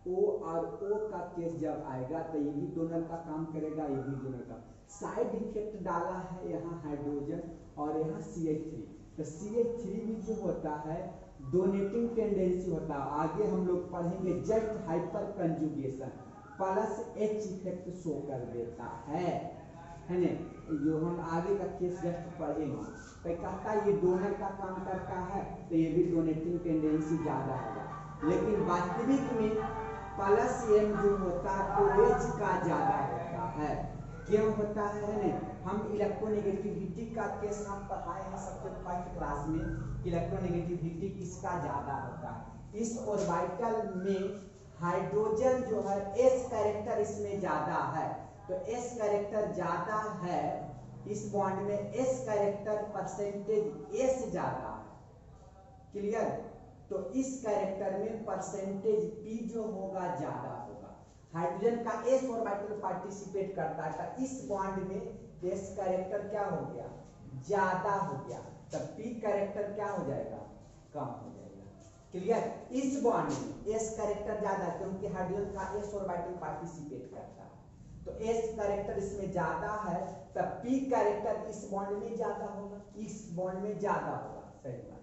O और O का केस जब आएगा तो ये भी डोनर का काम करेगा, ये भी डोनर का। साइड इफेक्ट डाला है यहाँ हाइड्रोजन और यहाँ CH3, तो CH3 भी जो होता है डोनेटिंग टेंडेंसी होता है, आगे हम लोग पढ़ेंगे just hyper conjugation plus H effect show कर देता है ना, जो हम आगे का केस जस्ट पढ़ेंगे। तो कहता है ये डोनर का काम करता है तो ये भी डोनेटिंग टेंडेंसी ज्यादा होगा, लेकिन वास्तविक में प्लस M जो होता है OH का ज्यादा होता है। क्यों होता है ना, हम इलेक्ट्रोनेगेटिविटी का केस हम पढ़ाए हैं सबसे फर्स्ट क्लास में, इलेक्ट्रोनेगेटिविटी किसका ज्यादा होता है। इस ऑर्बिटल में हाइड्रोजन जो है S कैरेक्टर इसमें ज्यादा है, तो S कैरेक्टर ज्यादा है, इस बॉन्ड में S कैरेक्टर परसेंटेज S ज्यादा है, क्लियर? तो इस कैरेक्टर में परसेंटेज P जो होगा ज्यादा होगा। हाइड्रोजन का S ऑर्बिटल पार्टिसिपेट करता है, तो इस बॉन्ड में S कैरेक्टर क्या हो गया? ज्यादा हो गया, तब P कैरेक्टर क्या हो जाएगा? कम हो जाएगा, क्लियर? इस बॉन्ड में S कैरेक्टर ज्यादा, क्योंकि हाइड्रोजन का S ऑर्बिटल पार्टिसिपेट करता है, तो S कैरेक्टर इसमें ज्यादा है, तब P कैरेक्टर इस बॉन्ड में ज्यादा होगा, इस बॉन्ड में ज्यादा होगा, सही बात,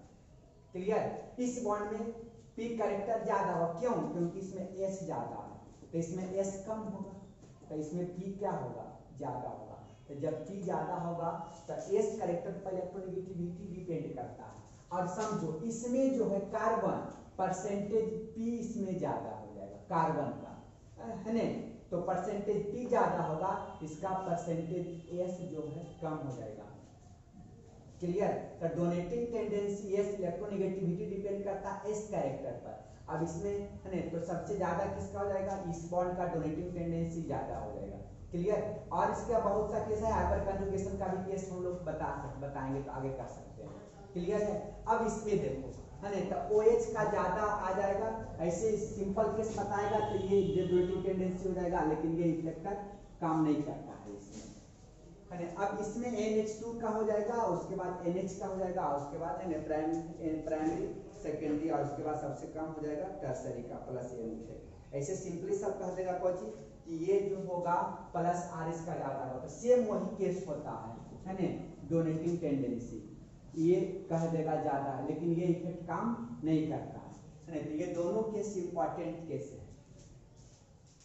क्लियर? इस बॉन्ड में P कैरेक्टर ज्यादा होगा, क्यों? क्योंकि इसमें S ज्यादा है, तो इसमें S कम होगा, तो इसमें P क्या होगा? ज्यादा होगा। तो जब P ज्यादा होगा तो S कैरेक्टर पर इलेक्ट्रोनेगेटिविटी डिपेंड करता है, और समझो इसमें जो है कार्बन परसेंटेज P इसमें ज्यादा हो जाएगा, कार्बन का है ना, तो परसेंटेज P ज्यादा होगा, इसका परसेंटेज S जो है कम हो जाएगा, क्लियर? तो donating tendency S, electronegativity depend करता है S कैरेक्टर पर। अब इसमें है ना, तो सबसे ज्यादा किसका हो जाएगा? इस बॉन्ड का डोनेटिंग टेंडेंसी ज्यादा हो जाएगा, क्लियर? और इसका बहुत सा केस है, हाइपर कंजुगेशन का भी केस हम लोग बताएंगे तो आगे कर सकते हैं, क्लियर है? अब इसमें देखो है ना, तो OH का ज्यादा आ जाएगा, ऐसे सिंपल केस बताएगा तो ये डोनेटिंग टेंडेंसी हो जाएगा, लेकिन ये इफेक्टर काम नहीं करता है इसमें, है ना। अब इसमें NH2 का हो जाएगा, उसके बाद NH का हो जाएगा, उसके बाद प्राइमरी सेकेंडरी, और उसके बाद सबसे कम हो जाएगा टर्सरी का प्लस M इफेक्ट। ऐसे सिंपली सब कह देगा कोची कि ये जो होगा प्लस RS का ज्यादा होगा, सेम वही केस होता है ना, डोनेटिंग टेंडेंसी ये कह देगा ज्यादा, लेकिन ये इफेक्ट काम नहीं करता है ना, तो ये दोनों केस इंपॉर्टेंट केस है।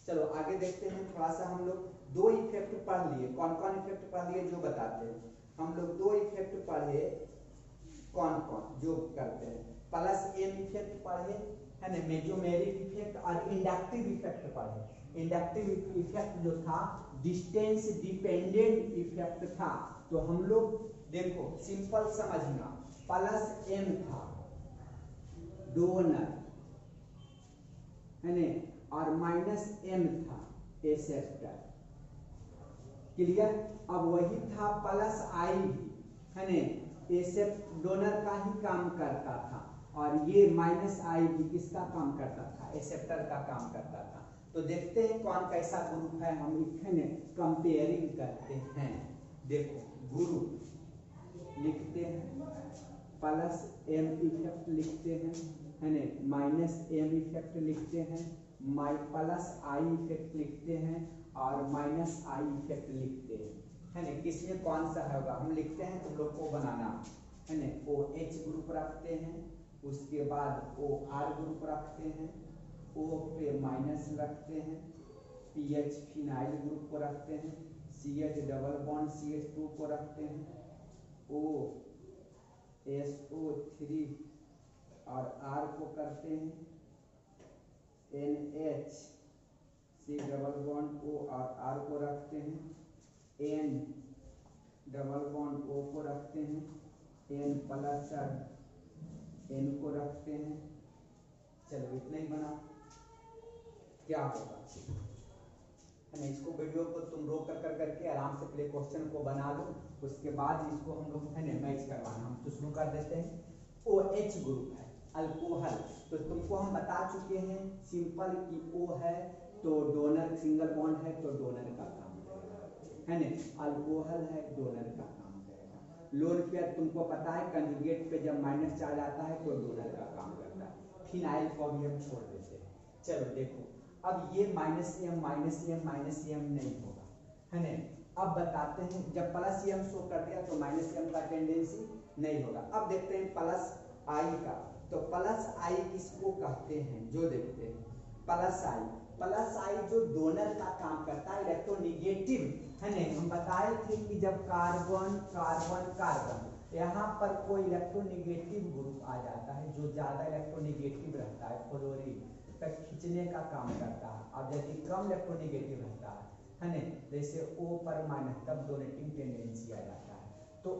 चलो आगे देखते हैं, थोड़ा सा हम लोग दो इफेक्ट पढ़ लिए, कौन कौन इफेक्ट पढ़ लिए जो बताते हैं। हम लोग दो इफेक्ट पढ़े, कौन कौन जो करते हैं, प्लस एम इफेक्ट पढ़े है ना, मेजोमेरिक इफेक्ट और इंडक्टिव इफेक्ट पढ़े। इंडक्टिव इफेक्ट जो था डिस्टेंस डिपेंडेंट इफेक्ट था। तो हम लोग देखो सिंपल समझना, प्लस एम था डोनर है ना, और माइनस एम था एक्सेप्टर। क्लियर। अब वही था प्लस आई भी है ना, एक्सेप्ट डोनर का ही काम करता था, और ये माइनस आई भी किसका काम करता था, एक्सेप्टर का काम करता था। तो देखते हैं कौन कैसा ग्रुप है, हम लिखने कंपेयरिंग करते हैं। देखो ग्रुप लिखते हैं, प्लस एम इफेक्ट लिखते हैं है ना, माइनस एम इफेक्ट लिखते हैं, प्लस आई इफेक्ट लिखते हैं, और माइनस आई इफेक्ट लिखते हैं है ना। किसमें कौन सा होगा हम लिखते हैं, तुम लोग को बनाना है ना। ओ एच ग्रुप रखते हैं, उसके बाद ओ आर ग्रुप रखते हैं, ओ पे माइनस रखते हैं, पी एच फिनाइल ग्रुप को रखते हैं, C H double bond C H two को रखते हैं, ओ SO3 और R को करते हैं, NH C double bond O और R को रखते हैं, N डबल बॉन्ड O को रखते हैं, N प्लस N को रखते हैं। चलो इतना ही बना, क्या होगा है ना। इसको वीडियो को तुम रोक कर करके आराम से पहले क्वेश्चन को बना लो, उसके बाद इसको हम लोग है ना मैच करवाना। हम तो शुरू कर देते हैं। OH ग्रुप है अल्कोहल, तो तुमको हम बता चुके हैं सिंपल कि O है तो डोनर सिंगल बॉन्ड है तो डोनर का काम करेगा है ना, अल्कोहल है डोनर का काम करेगा। लोन पेयर तुमको पता है कंजुगेट पे जब माइनस चार्ज आता है तो डोनर का काम करता है। फिनाइल को भी हम छोड़ देते हैं। चलो देखो, अब ये माइनस एम नहीं होगा है ना। अब बताते हैं, जब प्लस एम शो कर दिया तो माइनस एम का टेंडेंसी नहीं होगा। अब देखते हैं प्लस आई का, तो प्लस आई किसको कहते हैं जो देखते हैं, प्लस आई जो डोनर का काम करता है, इलेक्ट्रोनिगेटिव है ना। हम बताए थे कि जब कार्बन यहाँ पर कोई इलेक्ट्रोनिगेटिव ग्रुप आ जाता है जो ज्यादा इलेक्ट्रोनिगेटिव रहता है, फ्लोरीन तक खींचने का काम करता है। अब यदि कम इलेक्ट्रोनिगेटिव रहता है ना, जैसे O पर माइनस, तब डोनेटिंग टेंडेंसी आ जाता है। तो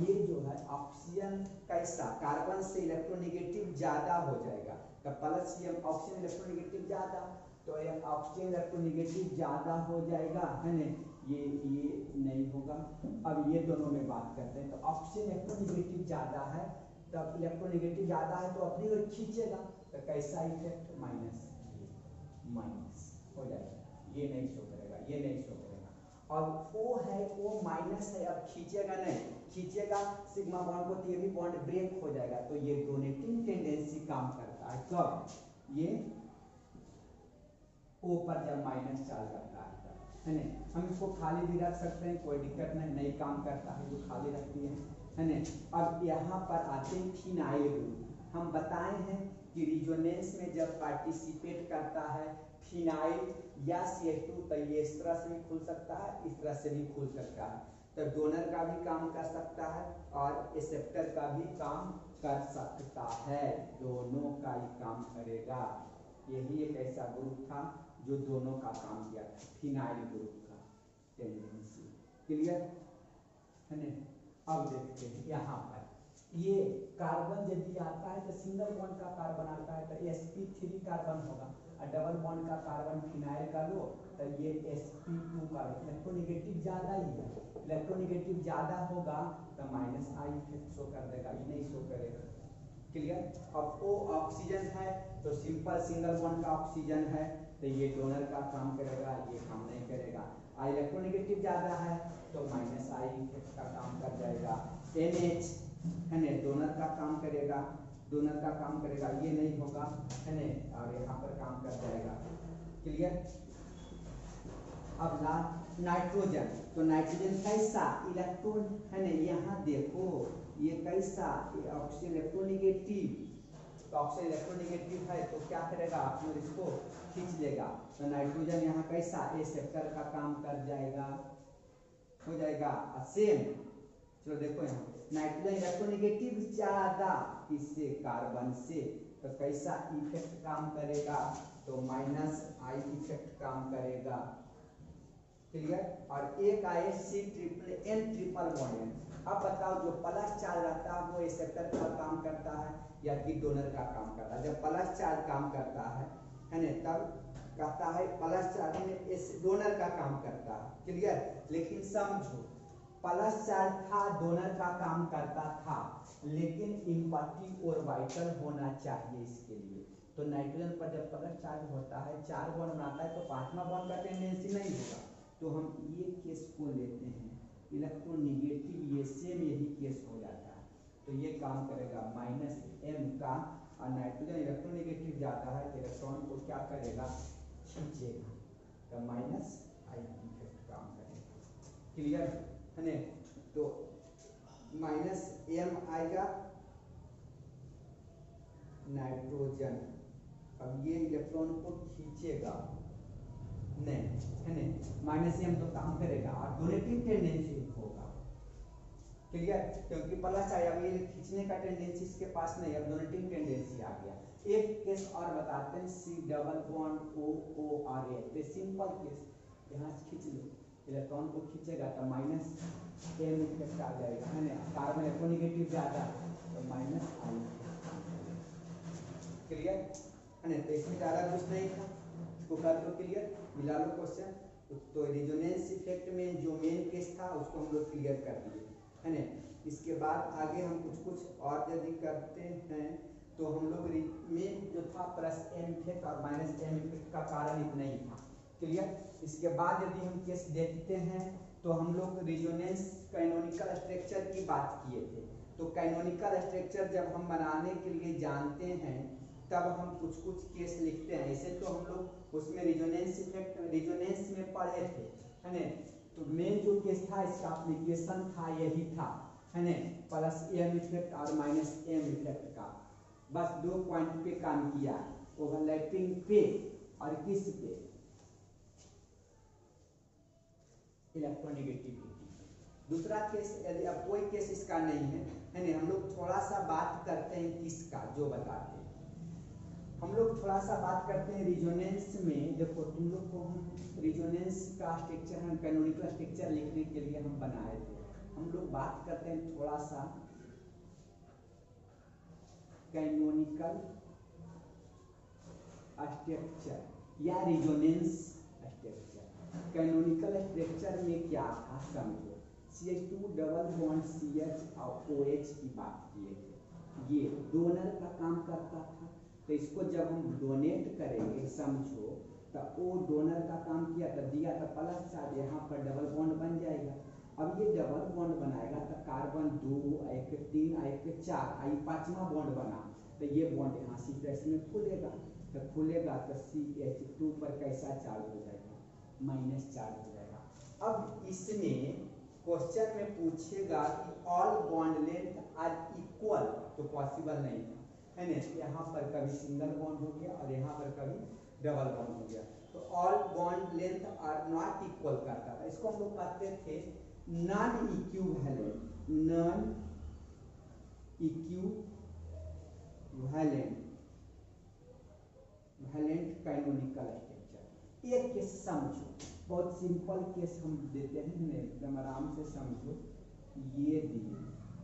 ये जो है ऑक्सीजन कैसा, कार्बन से इलेक्ट्रोनिगेटिव ज्यादा हो जाएगा, तो प्लस ये ऑक्सीजन इलेक्ट्रोनिगेटिव ज्यादा, तो ये ऑक्सीजन इलेक्ट्रोनिगेटिव ज्यादा हो जाएगा है ना। ये नहीं होगा। अब ये दोनों में बात करते हैं, तो ऑक्सीजन इलेक्ट्रोनिगेटिव ज्यादा है, तब इलेक्ट्रोनिगेटिव ज्यादा है तो अपनी ओर खींचेगा, तो कैसा इफेक्ट माइनस हो जाएगा, ये नहीं शो करेगा। और O है, O माइनस है, अब खींचेगा सिग्मा बॉन्ड को, तो ये भी बॉन्ड ब्रेक हो जाएगा, तो ये डोनेटिंग टेंडेंसी काम करता है। कब, ये O पर जब माइनस चार्ज करता है ना। हम इसको खाली भी रख सकते हैं, कोई दिक्कत नहीं काम करता है जो खाली रखती है ना। अब यहाँ पर आते हैं फिनाइल ग्रुप। हम बताए हैं कि रिजोनेंस में जब पार्टिसिपेट करता है फिनाइल या CH2, तो ये इस तरह से भी खुल सकता है, इस तरह से भी खुल सकता है, तो डोनर का भी काम कर सकता है और एक्सेप्टर का भी काम कर सकता है, दोनों का ही काम करेगा। यही एक ऐसा ग्रुप था जो दोनों का काम किया था, फिनाइल ग्रुप का टेंडेंसी। क्लियर है ना। अब देखते हैं यहाँ पर ये कार्बन यदि आता है तो सिंगल बॉन्ड का कार्बन आता है तो sp3 कार्बन होगा, और डबल बॉन्ड का कार्बन फिनाइल का लो तो ये sp2 कार्बन, इलेक्ट्रोनिगेटिव ज्यादा ही है, इलेक्ट्रोनिगेटिव ज्यादा होगा तो माइनस आई इफेक्ट शो कर देगा, ये नहीं शो करेगा। क्लियर। अब O ऑक्सीजन है तो सिंपल सिंगल बॉन्ड का ऑक्सीजन है, तो ये डोनर का काम करेगा, ये काम नहीं करेगा। इलेक्ट्रोनिगेटिव ज्यादा है तो माइनस आई इफेक्ट का काम कर जाएगा। NH है ना, डोनर का काम करेगा, ये नहीं होगा है ना, और यहाँ पर काम कर जाएगा। क्लियर। अब नाइट्रोजन, तो नाइट्रोजन कैसा इलेक्ट्रॉन है ना, यहाँ देखो ये कैसा ऑक्सीजन इलेक्ट्रोनिगेटिव तो ऑक्सीजन इलेक्ट्रोनेगेटिव है तो क्या करेगा, अपने इसको खींच लेगा। तो नाइट्रोजन यहाँ कैसा एक्सेप्टर का काम कर जाएगा, हो जाएगा सेम। चलो देखो यहाँ नाइट्रोजन इलेक्ट्रोनेगेटिव ज्यादा किससे, कार्बन से, तो कैसा इफेक्ट काम करेगा, तो माइनस आई इफेक्ट काम करेगा। क्लियर। और एक आए C triple N triple bond N. अब बताओ जो प्लस चार्ज रहता है वो एक्सेप्टर का काम करता है या कि डोनर का काम करता है। जब प्लस चार्ज काम करता है ना, तब कहता है प्लस चार्ज में इस डोनर का काम करता है। क्लियर। लेकिन समझो प्लस चार्ज था, डोनर का काम करता था, लेकिन इम्पैक्टिव और वाइटल होना चाहिए इसके लिए। तो नाइट्रोजन पर जब प्लस चार्ज होता है, 4 बॉन्ड बनाता है, तो 5वां बॉन्ड का टेंडेंसी नहीं होगा। तो हम ये केस को लेते हैं इलेक्ट्रोनेगेटिव, ये सेम यही केस हो जाता है। तो ये काम करेगा माइनस एम का, और नाइट्रोजन इलेक्ट्रोनेगेटिव जाता है तो इलेक्ट्रॉन को क्या करेगा, खींचेगा, तो माइनस आई इफेक्ट काम करेगा। क्लियर है ना। तो माइनस एम आएगा नाइट्रोजन, अब ये इलेक्ट्रॉन को खींचेगा नहीं, है ना, माइनस एम तो काम करेगा और डोनेटिंग टेंडेंसी होगा। क्लियर। क्योंकि प्लस आया, अब ये खींचने का टेंडेंसी इसके पास नहीं, अब डोनेटिंग टेंडेंसी आ गया। एक केस और बताते हैं, C double bond O O R A, तो सिंपल केस, यहाँ से खींच लो, इलेक्ट्रॉन को खींचेगा तो माइनस एम इफेक्ट आ जाएगा, है ना। कार्बन इलेक्ट्रोनेगेटिव ज्यादा तो माइनस आई। क्लियर है ना। तो इसमें ज्यादा कुछ नहीं था, इसको कर लो क्लियर, मिला लो क्वेश्चन। तो रेजोनेंस इफेक्ट में जो मेन केस था उसको हम लोग क्लियर कर दिए, है ना। इसके बाद आगे हम कुछ और यदि करते हैं तो हम लोग में जो था प्लस एम इफेक्ट और माइनस एम इफेक्ट का कारण इतना ही था। क्लियर। इसके बाद यदि हम केस देखते हैं तो हम लोग रेजोनेंस कैनोनिकल स्ट्रक्चर की बात किए थे। तो कैनोनिकल स्ट्रक्चर जब हम बनाने के लिए जानते हैं तब हम कुछ केस लिखते हैं। ऐसे तो हम लोग उसमें रेजोनेंस इफेक्ट रेजोनेंस में पढ़े थे, है ना। तो मेन जो केस था इसका एप्लीकेशन था यही था, है ना, प्लस एम इफेक्ट और माइनस एम इफेक्ट का। बस 2 पॉइंट पे काम किया, ओवरलैपिंग पे और किस पे, इलेक्ट्रोनेगेटिविटी। दूसरा केस यदि अब कोई केस इसका नहीं है, है ना, हम लोग थोड़ा सा बात करते हैं किसका, जो बताते हैं हम लोग थोड़ा सा बात करते हैं रिजोनेंस में। देखो तुम लोग को हम रिजोनेंस का स्ट्रक्चर, हम कैनोनिकल स्ट्रक्चर लिखने के लिए हम बनाए थे। हम लोग बात करते हैं थोड़ा सा कैनोनिकल स्ट्रक्चर या रिजोनेंस स्ट्रक्चर। कैनोनिकल स्ट्रक्चर में क्या था समझो, CH2 डबल बॉन्ड CH और OH की बात किए थे। ये डोनर का काम करता था, तो इसको जब हम डोनेट करेंगे समझो, तो वो डोनर का काम किया तो दिया तो प्लस चार्ज, यहाँ पर डबल बॉन्ड बन जाएगा। अब ये डबल बॉन्ड बनाएगा तो कार्बन 2 एक 3 एक 4 आई 5वां बॉन्ड बना, तो ये बॉन्ड यहाँ सी प्लस में खुलेगा, तो खुलेगा तो CH2 पर कैसा चार्ज हो जाएगा, माइनस चार्ज हो जाएगा। अब इसमें क्वेश्चन में पूछेगा कि all bond length are equal, तो पॉसिबल नहीं था, है ना। यहाँ पर कभी सिंगल बॉन्ड हो गया और यहाँ पर कभी डबल बॉन्ड हो गया, तो all bond length are not equal करता था। इसको हम लोग कहते थे non equivalent, non equivalent canonical structure. एक केस समझो, बहुत सिंपल केस हम देते हैं, एकदम आराम से समझो। ये दिए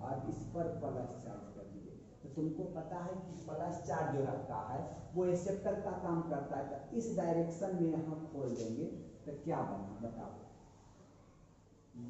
और इस पर प्लस चार्ज कर दिए, तो तुमको पता है कि प्लस चार्ज जो रखता है वो एक्सेप्टर का काम करता है। तो इस डायरेक्शन में यहाँ खोल देंगे तो क्या बना बताओ,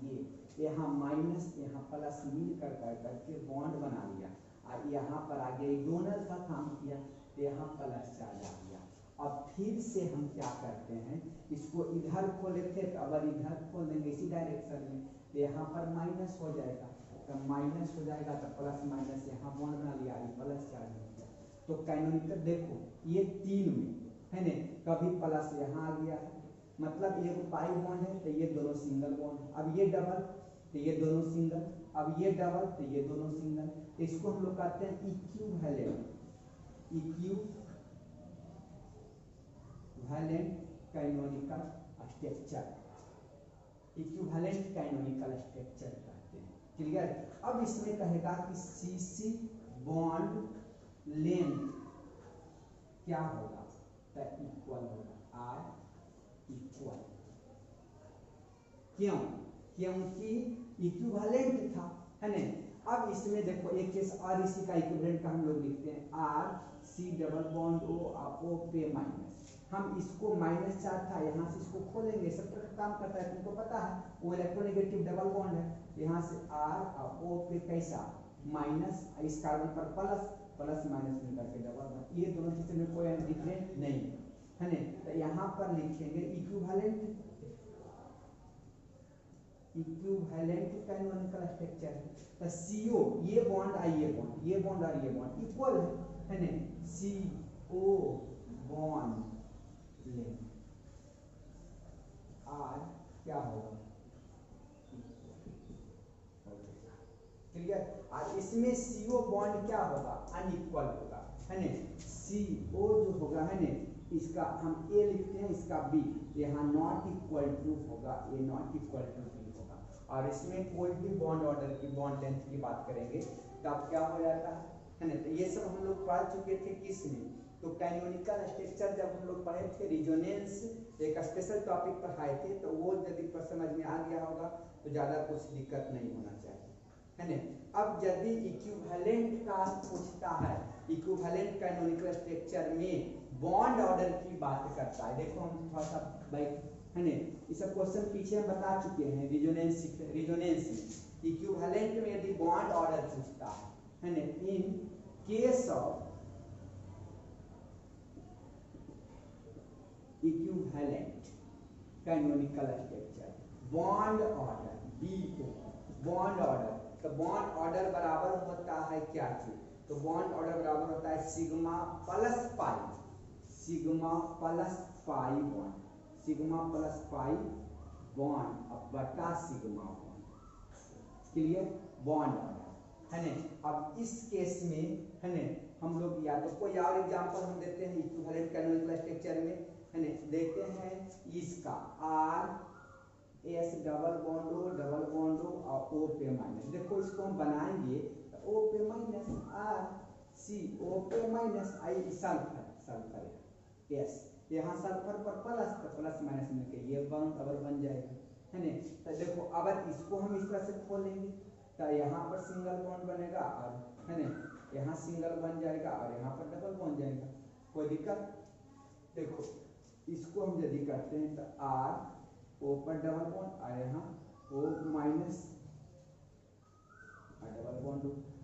ये यहाँ माइनस यहाँ प्लस मिल कर करके बॉन्ड बना लिया, और यहाँ पर आगे डोनर का काम किया तो यहाँ प्लस चार्ज आ गया। अब फिर से हम क्या करते हैं, इसको इधर खोले थे तो अगर इधर खोल देंगे इसी डायरेक्शन में तो यहाँ पर माइनस हो जाएगा, तो माइनस हो जाएगा तो प्लस माइनस यहाँ बॉन्ड बना लिया, ये प्लस चार्ज हो गया। तो कैनोनिकल देखो ये 3 में है ना, कभी प्लस यहाँ आ गया है, मतलब ये पाई बॉन्ड है तो ये दोनों सिंगल बॉन्ड, अब ये डबल तो ये दोनों सिंगल, अब ये डबल तो ये दोनों सिंगल। इसको हम लोग कहते हैं equivalent, equivalent canonical structure, equivalent canonical structure कहते हैं। क्लियर। अब इसमें कहेगा कि सीसी बॉन्ड लेंथ क्या होगा, तो इक्वल होगा, आर इक्वल। क्यों? क्योंकि इक्विवेलेंट था, है ना। अब इसमें देखो एक केस और इसी का इक्विवेलेंट का हम लोग लिखते हैं, R C double bond O पे माइनस। हम इसको -4 था, यहाँ से इसको खोलेंगे, सब तरह काम करता है, तुमको पता है, वो इलेक्ट्रोनेगेटिव डबल बॉन्ड है। यहाँ से आर ओ पे कैसा माइनस, इस कार्बन पर प्लस, प्लस माइनस मिलकर के डबल बॉन्ड, ये दोनों चीजें में कोई डिफरेंट नहीं है ना। तो यहाँ पर लिखेंगे इक्विवेलेंट, इक्विवेलेंट कैनोनिकल स्ट्रक्चर। तो CO, ये बॉन्ड और ये बॉन्ड, ये बॉन्ड और ये बॉन्ड इक्वल है ना। CO बॉन्ड लेंथ आर क्या होगा, क्लियर। और इसमें CO बॉन्ड क्या होगा, अनइक्वल होगा, है ना। CO जो होगा, है ना, इसका हम A लिखते हैं, इसका B, यहाँ नॉट इक्वल टू होगा, A not equal to B होगा। और इसमें कोई भी बॉन्ड ऑर्डर की, बॉन्ड लेंथ की बात करेंगे तब क्या हो जाता है ना। तो ये सब हम लोग पढ़ चुके थे किसमें, तो कैनोनिकल स्ट्रक्चर जब हम लोग पढ़े थे, रिजोनेंस एक स्पेशल टॉपिक पढ़ाए थे, तो वो यदि पर समझ में आ गया होगा तो ज़्यादा कुछ दिक्कत नहीं होना चाहिए, है ना। अब यदि इक्विवेलेंट का पूछता है, इक्विवेलेंट कैनोनिकल स्ट्रक्चर में बॉन्ड ऑर्डर की बात करता है, देखो हम थोड़ा सा भाई, है ना, ये सब क्वेश्चन पीछे हम बता चुके हैं रिजोनेंस में। इक्विवेलेंट में यदि बॉन्ड ऑर्डर पूछता है ना, in case of equivalent canonical structure, bond order BO, bond order, तो बॉन्ड ऑर्डर बराबर होता है क्या चीज, तो बॉन्ड ऑर्डर बराबर होता है sigma plus pi, sigma plus pi bond, sigma plus pi bond अब बटा sigma bond, clear. Bond order, है ना। अब इस केस में, है ना, हम लोग या तो कोई और एग्जांपल हम देते हैं इक्विवेलेंट कैनोनिकल स्ट्रक्चर में, है ना, देते हैं इसका R S double bond O और O पे माइनस। देखो इसको हम बनाएंगे तो O पे माइनस R C O पे minus I sulphur, sulphur S, यहाँ सल्फर पर प्लस, तो प्लस माइनस मिलके ये बॉन्ड अगर बन जाएगा, है ना। तो देखो अगर इसको हम इस तरह से खोलेंगे तो यहाँ पर सिंगल बॉन्ड बनेगा, और है ना यहाँ सिंगल बन जाएगा और यहाँ पर डबल बन जाएगा, कोई दिक्कत। देखो इसको हम यदि करते हैं तो R O पर डबल बॉन्ड और यहाँ O माइनस और डबल बॉन्ड,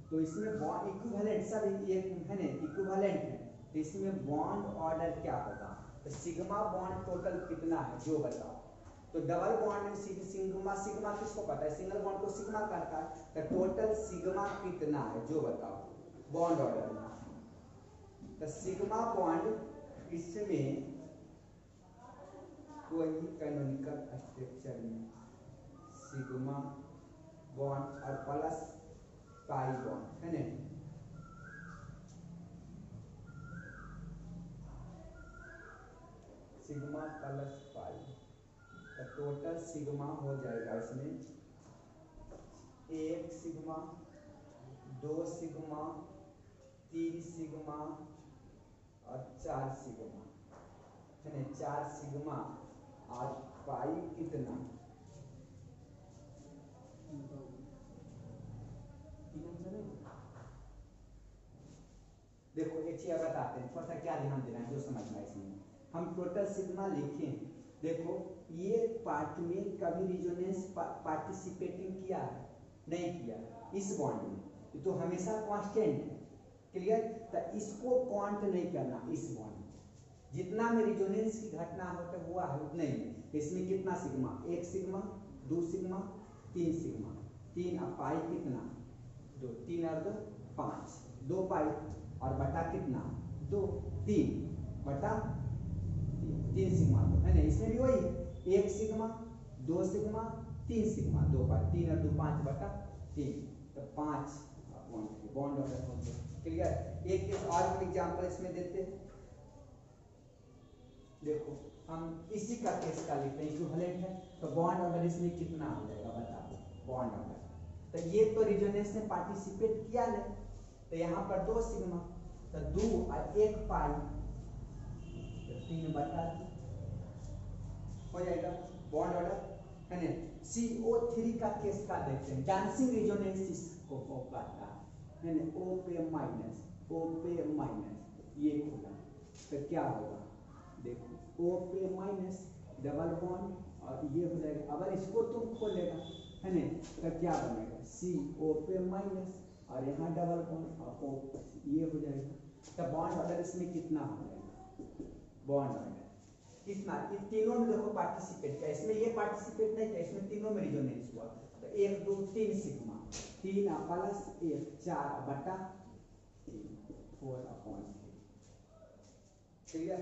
तो इसमें बॉन्ड इक्विवेलेंट सब ये है ना, इक्विवेलेंट है, तो इसमें बॉन्ड ऑर्डर क्या होगा, तो सिग्मा बॉन्ड टोटल कितना है जो बताओ। तो डबल बॉन्ड में सिग्मा, सिग्मा किसको पता है, सिंगल बॉन्ड को सिग्मा कहता है, तो टोटल सिग्मा कितना है जो बताओ बॉन्ड ऑर्डर में। तो सिग्मा बॉन्ड इसमें कोई कैनोनिकल स्ट्रक्चर में सिग्मा बॉन्ड और प्लस पाई बॉन्ड, है ना, सिग्मा प्लस पाई, तो टोटल सिग्मा हो जाएगा इसमें 1 सिग्मा, 2 सिग्मा, 3 सिग्मा और 4 सिग्मा, है ना, 4 सिग्मा और पाई कितना, देखो एक चीज बताते हैं, थोड़ा सा क्या ध्यान देना है जो समझना है इसमें। हम टोटल सिग्मा लिखें, देखो ये पार्ट में कभी रिजोनेंस पार्टिसिपेटिंग किया है, नहीं किया इस बॉन्ड में, तो हमेशा कांस्टेंट है, क्लियर। तो इसको काउंट नहीं करना, इस बॉन्ड में जितना में रिजोनेंस की घटना होता हुआ है उतना ही। इसमें कितना सिग्मा, 1 सिग्मा, 2 सिग्मा, 3 सिग्मा, 3 और पाई कितना 2, 3 और 2 5, 2 पाई और बटा कितना 2, 3 बटा 3 सिग्मा, है ना। इसमें भी वही है, 1 सिग्मा, 2 सिग्मा, 3 सिग्मा, 2 पाई, 3 और 2 5 बटा 3, तो 5 बॉन्ड ऑर्डर हो गया, क्लियर। एक केस और हम एग्जांपल इसमें देते हैं, देखो हम इसी का केस का लिखते हैं, इक्विवेलेंट है तो बॉन्ड ऑर्डर इसमें कितना हो जाएगा बताओ, बॉन्ड ऑर्डर। तो ये तो रेजोनेंस में पार्टिसिपेट किया नहीं, तो यहाँ पर 2 सिग्मा, तो 2 और 1 पाई, तो 3/2 हो जाएगा बॉन्ड ऑर्डर, है ना। CO3 का केस का देखते हैं, डांसिंग रेजोनेंस इसको कहता है ना, O पे माइनस ये खुला, तो क्या होगा देखो O पे माइनस डबल बॉन्ड और ये हो जाएगा, अगर इसको तुम खोलेगा है ना तो क्या बनेगा CO पे माइनस और यहाँ डबल बॉन्ड और O ये हो जाएगा, तो बॉन्ड ऑर्डर इसमें कितना हो जाएगा, बॉन्ड ऑर्डर कितना, ये तीनों में देखो पार्टिसिपेट किया, इसमें ये पार्टिसिपेट नहीं किया, इसमें तीनों में रेजोनेंस हुआ, तो 1 2 3 सिग्मा, 3 प्लस 1 4/3 4/3, क्लियर।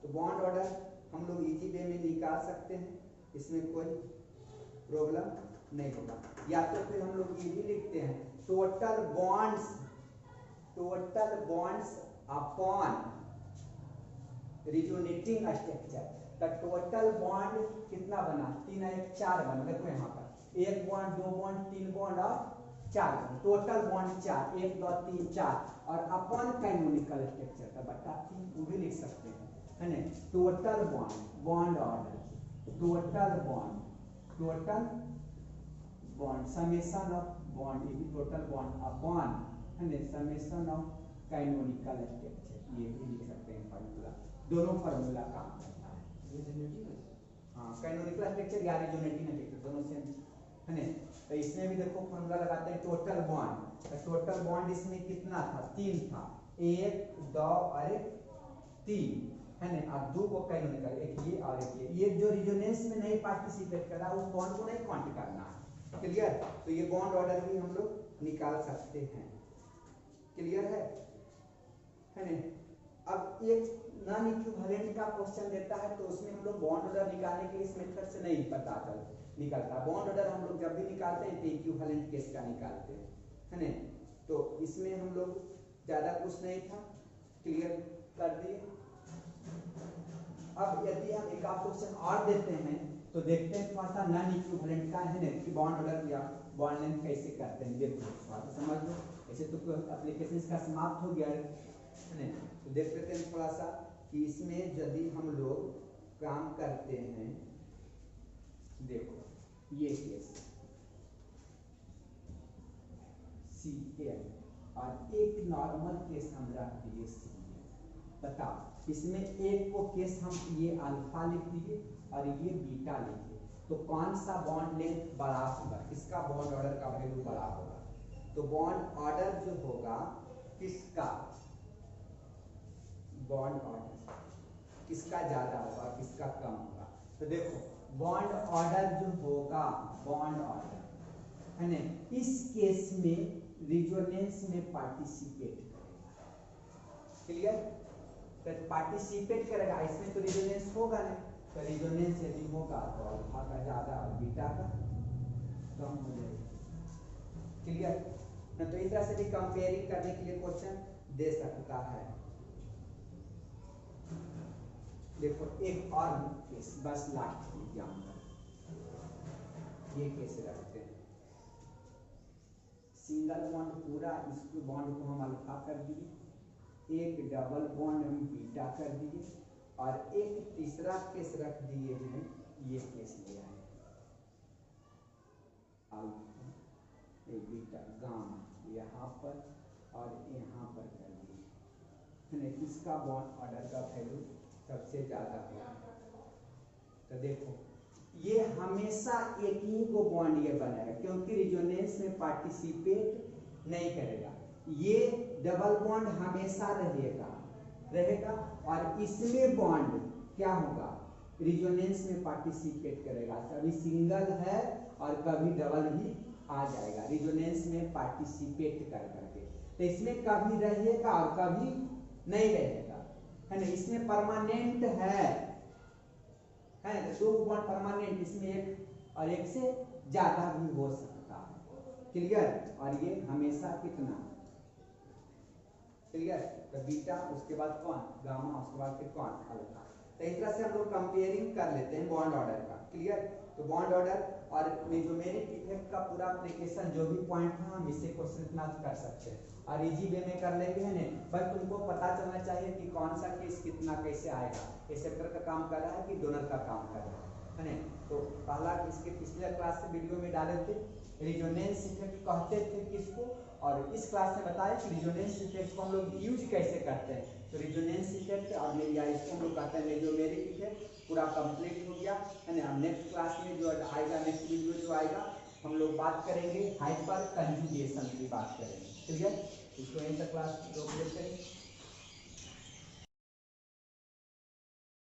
तो बॉन्ड ऑर्डर हम लोग इजी वे में निकाल सकते हैं, इसमें कोई प्रॉब्लम नहीं होगा। या तो फिर हम लोग ये भी लिखते हैं total bonds upon resonating structure, तो टोटल बॉन्ड कितना बना, 3 और 1 4 बना, देखो यहाँ पर 1 बॉन्ड 2 बॉन्ड 3 बॉन्ड और 4 बॉन्ड, टोटल बॉन्ड 4, 1 2 3 4 और अपॉन कैनोनिकल स्ट्रक्चर का बटा 3 वो भी लिख सकते हैं, है ना। Total bond order, total bond summation of bond, ये टोटल बॉन्ड अपॉन है ना समेशन ऑफ कैनोनिकल स्ट्रक्चर, ये भी लिख सकते हैं फार्मूला, दोनों फार्मूला काम करता है। हाँ कैनोनिकल स्ट्रक्चर या रेजोनेटिंग स्ट्रक्चर दोनों सेम है ना। तो इसमें भी देखो फार्मूला लगाते हैं टोटल बॉन्ड, तो टोटल बॉन्ड इसमें कितना था, 3 था, 1 2 और 3 है ना, अब 2 को कैनोनिकल, एक ये और एक ये जो रेजोनेंस में नहीं पार्टिसिपेट कर रहा उस बॉन्ड को नहीं काउंट करना है, क्लियर। तो ये बॉन्ड ऑर्डर भी हम लोग निकाल सकते हैं, क्लियर है ना। अब एक नॉन इक्विवेलेंट का क्वेश्चन देता है तो उसमें हम लोग बॉन्ड ऑर्डर निकालने के लिए इस मेथड से नहीं पता निकलता, बॉन्ड ऑर्डर हम लोग जब भी निकालते हैं तो इक्विवेलेंट केस का निकालते हैं, है ना। तो इसमें हम लोग ज़्यादा कुछ नहीं था, क्लियर कर दिए। अब यदि हम एक आप क्वेश्चन और देते हैं तो देखते हैं थोड़ा सा नॉन इक्विवेलेंट का है ना कि बॉन्ड ऑर्डर या बॉन्ड लेंथ कैसे करते हैं, देखो थोड़ा सा समझ लो। ऐसे तो एप्लीकेशन का समाप्त हो गया है ना, तो देख लेते हैं थोड़ा सा कि इसमें यदि हम लोग काम करते हैं, देखो ये केस CL और एक नॉर्मल केस हम रख दिए CL, बताओ इसमें एक को केस हम ये अल्फा लिख दिए और ये बीटा लिखे, तो कौन सा बॉन्ड लेंथ बड़ा होगा, किसका बॉन्ड ऑर्डर का वैल्यू बड़ा होगा, तो बॉन्ड ऑर्डर जो होगा किसका, बॉन्ड ऑर्डर किसका ज्यादा होगा किसका कम होगा, तो देखो बॉन्ड ऑर्डर जो होगा, बॉन्ड ऑर्डर है ना, इस केस में रेजोनेंस में पार्टिसिपेट करेगा, क्लियर। तो पार्टिसिपेट करेगा, इसमें तो रेजोनेंस होगा नहीं, तो रेजोनेंस यदि होगा तो अल्फा का ज्यादा और बीटा का कम हो जाएगा, क्लियर ना। तो इस तरह से भी कंपेयरिंग करने के लिए क्वेश्चन दे सकता है। देखो एक और केस बस लास्ट एग्जांपल, ये केस रखते हैं, सिंगल बॉन्ड पूरा, इसको बॉन्ड को हम अल्फा कर दिए, एक डबल बॉन्ड हम बीटा कर दिए और एक तीसरा केस रख दिए हैं, ये केस लिया है अल्फा बीटा गामा यहाँ पर और यहाँ पर कर दिए, इसका बॉन्ड ऑर्डर का वैल्यू सबसे ज्यादा होगा। तो देखो ये हमेशा एक ही को बॉन्ड ये बनाएगा क्योंकि रेजोनेंस में पार्टिसिपेट नहीं करेगा, ये डबल बॉन्ड हमेशा रहेगा और इसमें बॉन्ड क्या होगा, रेजोनेंस में पार्टिसिपेट करेगा, कभी सिंगल है और कभी डबल भी आ जाएगा रेजोनेंस में पार्टिसिपेट कर करके, तो इसमें कभी रहेगा और कभी नहीं रहेगा, है ना। इसमें परमानेंट है ना, दो बॉन्ड परमानेंट, इसमें एक और एक से ज्यादा भी हो सकता है, क्लियर। और ये हमेशा कितना क्लियर। तो बीटा उसके बाद कौन गामा, उसके बाद फिर कौन अल्फा। तो इस तरह से हम लोग कंपेयरिंग कर लेते हैं बॉन्ड ऑर्डर का। क्लियर। तो बॉन्ड ऑर्डर और मेसोमेरिक इफेक्ट का पूरा एप्लीकेशन जो भी पॉइंट है हम इससे क्वेश्चन में कर सकते हैं और इजी वे में कर लेंगे, है ना। बस तुमको पता चलना चाहिए कि कौन सा केस कितना कैसे आएगा, एक्सेप्टर का काम कर रहा है कि डोनर का काम कर रहा है ना। तो पहला इसके पिछले क्लास के वीडियो में डाले थे रिजोनेंस इफेक्ट कहते थे किसको, और इस क्लास में बताया कि रिजोनेंस इफेक्ट को हम लोग यूज कैसे करते हैं। तो रिजोनेंस इफेक्ट और या इसको हम लोग कहते हैं मेसोमेरिक इफेक्ट पूरा कंप्लीट हो गया, है ना। नेक्स्ट क्लास में जो आएगा, नेक्स्ट वीडियो जो आएगा हम लोग बात करेंगे हाइपर कंजुगेशन की बात करेंगे। क्लियर। इसको यहीं तक क्लास रोक देते हैं।